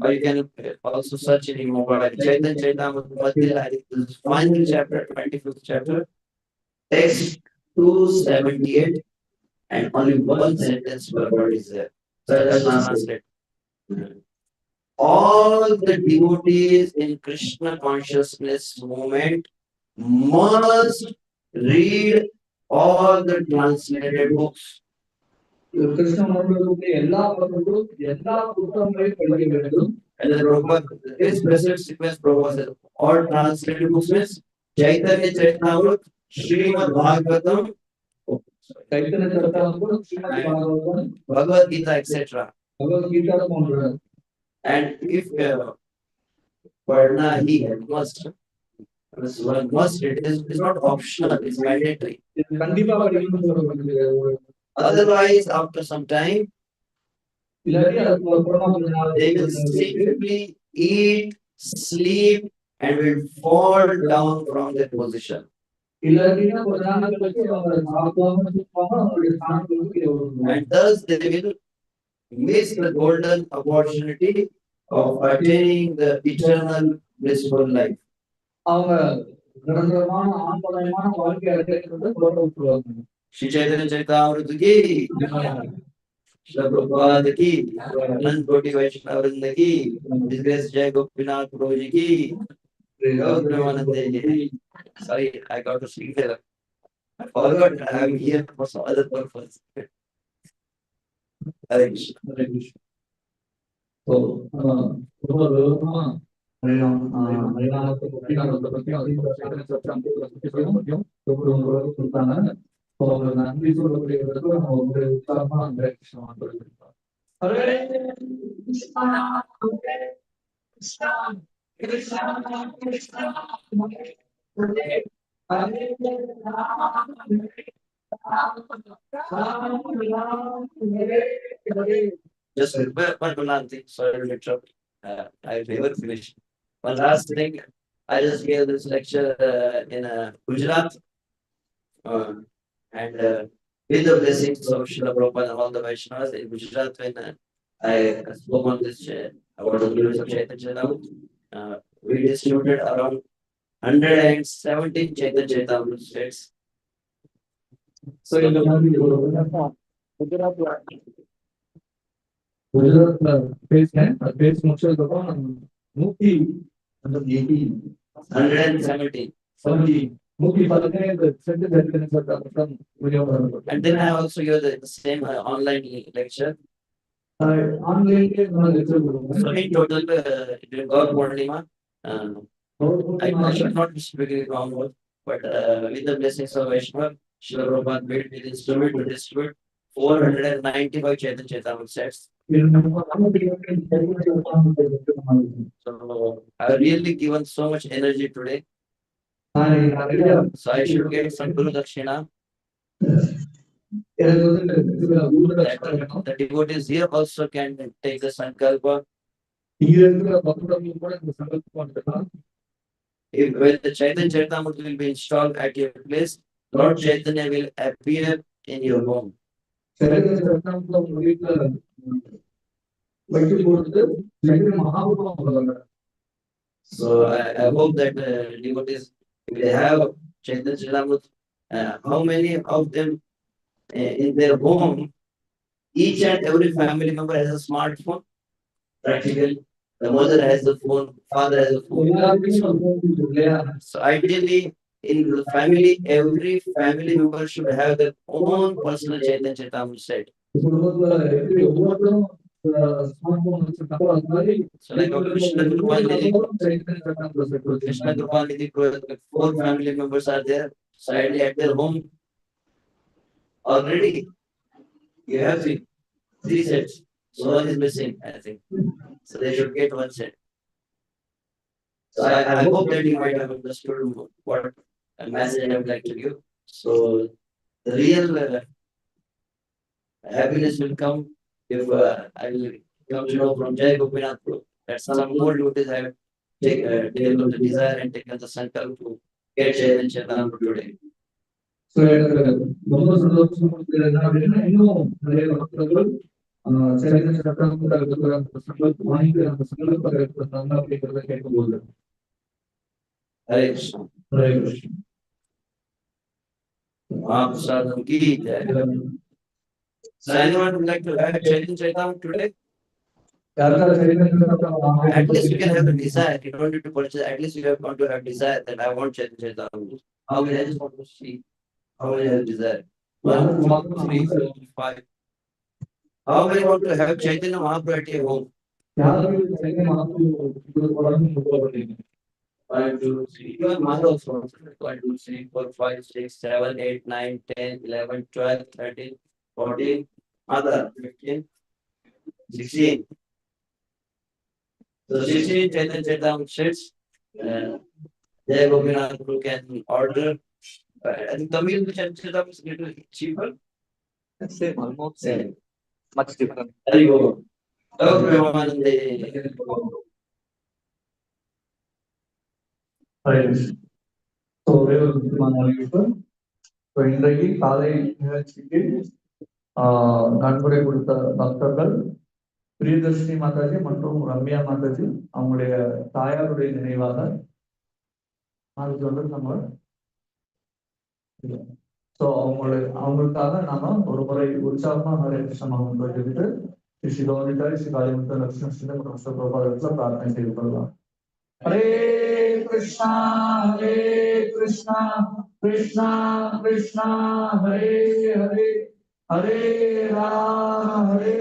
Or you can also search in your mobile. Chaitanya Charitamrita, final chapter, 25th chapter, text 278, and only one sentence per word is there. So I'll translate. All the devotees in Krishna consciousness movement must read all the translated books. Krishna மண்டலத்துடைய எல்லா பக்கங்களும் எல்லா புத்தகங்களையும் படிக்க வேண்டும். And the Prabhupada, this specific sequence Prabhupada says, all translated books means Chaitanya Charitamrita, Srimad Bhagavatam, Chaitanya சரிதாமிரம், Srimad Bhagavatam, Bhagavad Gita, etc. பகவத் கீதா போன்ற. And if Padna he must, one must, it is not optional, it's mandatory. கண்டிப்பா படிக்கணும்னு சொல்லப்படுகிறது. Otherwise, after some time, இல்லாட்டி அதுக்கு அப்புறமா கொஞ்ச நாள் they will simply eat, sleep, and will fall down from their position. இல்லாட்டினா கொஞ்ச நாள் கழிச்சு அவங்க சாப்பிடாம தூங்குவாங்க, அவங்களுடைய ஸ்தானத்துக்கு கீழே வருவாங்க. And thus they will miss the golden opportunity of attaining the eternal blissful life. அவங்க நிரந்தரமான ஆனந்தமயமான வாழ்க்கை அடைகிறது தோட்ட விட்டுருவாங்க. Shri Chaitanya Charitamrita ki, Shri Prabhupada ki, Anant Koti Vaishnava Vrinda ki, His Grace Jai Gopinath Prabhu ji ki, Gaur Premanande ji. Sorry, I got to sing there. I forgot I'm here for some other purpose. Hare Krishna. Hare Krishna. So, ரொம்ப விவரமா ஹரிநாமத்தை பத்தி நம்ம பத்தி அதிக கொடுத்தாங்க. நன்றி சொல்லக்கூடியவர்களுக்கு நம்ம ஒரு உற்சாகமா ஹரே கிருஷ்ணா சொல்லியிருக்கோம். Hare Krishna Hare Krishna Krishna Krishna Hare Hare Hare Ram Hare Ram Ram Hare Hare. Just one thing, sorry to interrupt. I've never finished. One last thing, I just gave this lecture in Gujarat, and with the blessings of Srila Prabhupada and all the Vaishnavas in Gujarat, when I spoke on this about the glories of Chaitanya Charitamrita, we distributed around 117 Chaitanya Charitamrita states. So இந்த மாதிரி ஒரு குஜராத்ல பேசினேன். அது பேசி முடிச்சதுக்கப்புறம் நம்ம 117 117 சென்று மட்டும் விநியோகம். And then I also give the same online lecture. ஆன்லைன்லயே நம்ம லெக்சர் கொடுப்போம். So in total, during God Purnima, I should not be speaking wrong word, but with the blessings of Vaishnava, Srila Prabhupada made me the instrument to distribute 495 Chaitanya Charitamrita sets. So I've really given so much energy today. So I should get some Guru Dakshina. The devotees here also can take the Sankalpa. If when the Chaitanya Charitamrita will be installed at your place, Lord Chaitanya will appear in your home. So I hope that devotees, if they have Chaitanya Charitamrita, how many of them in their home, each and every family member has a smartphone? Practically, the mother has the phone, father has a phone. So ideally, in the family, every family member should have their own personal Chaitanya Charitamrita set. So like a Krishna Kripalidhi, 4 family members are there, so ideally at their home already you have 3 sets. So one is missing, I think. So they should get 1 set. So I hope that you might have understood what message I would like to give. So the real happiness will come if I will come to know from Jai Gopinath Prabhu that some more devotees have taken the desire and taken the sankalp to get Chaitanya Charitamrita today. So எனக்கு ரொம்ப சந்தோஷம் என்ன அப்படின்னா இன்னும் நிறைய பக்தர்கள் சைத்தன்ய சட்டமன்ற சங்கல்பம் வாங்கி அந்த சங்கல்பத்தை எடுத்துருந்தாங்க அப்படிங்கிறத கேட்கும்போது Hare Krishna. Hare Krishna. Mahaprasadam ki jai. So anyone would like to have Chaitanya Charitamrita today? யாருக்காவது சைத்தன்ய சட்டம் At least you can have the desire. You don't need to purchase. At least you have got to have desire that I want Chaitanya Charitamrita. How many? I just want to see. How many have desire? 1, 2, 3, 4, 5. How many want to have Chaitanya Mahaprabhu at your home? யாருக்கு Chaitanya Mahaprabhu 1, 2, 3. Even mother also. 1, 2, 3, 4, 5, 6, 7, 8, 9, 10, 11, 12, 13, 14. Mother 15, 16. So 16 Chaitanya Charitamrita sets. Jai Gopinath Prabhu can order. I think Tamil Chaitanya Charitamrita is a little cheaper. Same, almost Same. much different. Hari Om. Tau Premanande. Hare Krishna. ஒரே ஒரு முக்கியமான அறிவிப்பு. இன்றைக்கு காலை நிகழ்ச்சிக்கு நன்கொடை கொடுத்த பக்தர்கள் பிரியதர்ஷினி மாதாஜி மற்றும் ரம்யா மாதாஜி அவங்களுடைய தாயாருடைய நினைவாக நாளைக்கு வந்து நம்ம ஸோ அவங்களுக்காக நாம ஒரு முறை உற்சாகமா ஹரே கிருஷ்ண மகன் சொல்லிட்டு ஸ்ரீ கௌரிதாய் ஸ்ரீ காளிமுத்த லட்சுமி ஸ்ரீ மற்றும் பிரபாதத்துல பிரார்த்தனை செய்து கொள்ளலாம். ஹரே கிருஷ்ணா ஹரே கிருஷ்ணா கிருஷ்ணா கிருஷ்ணா ஹரே ஹரே ஹரே ராம ஹரே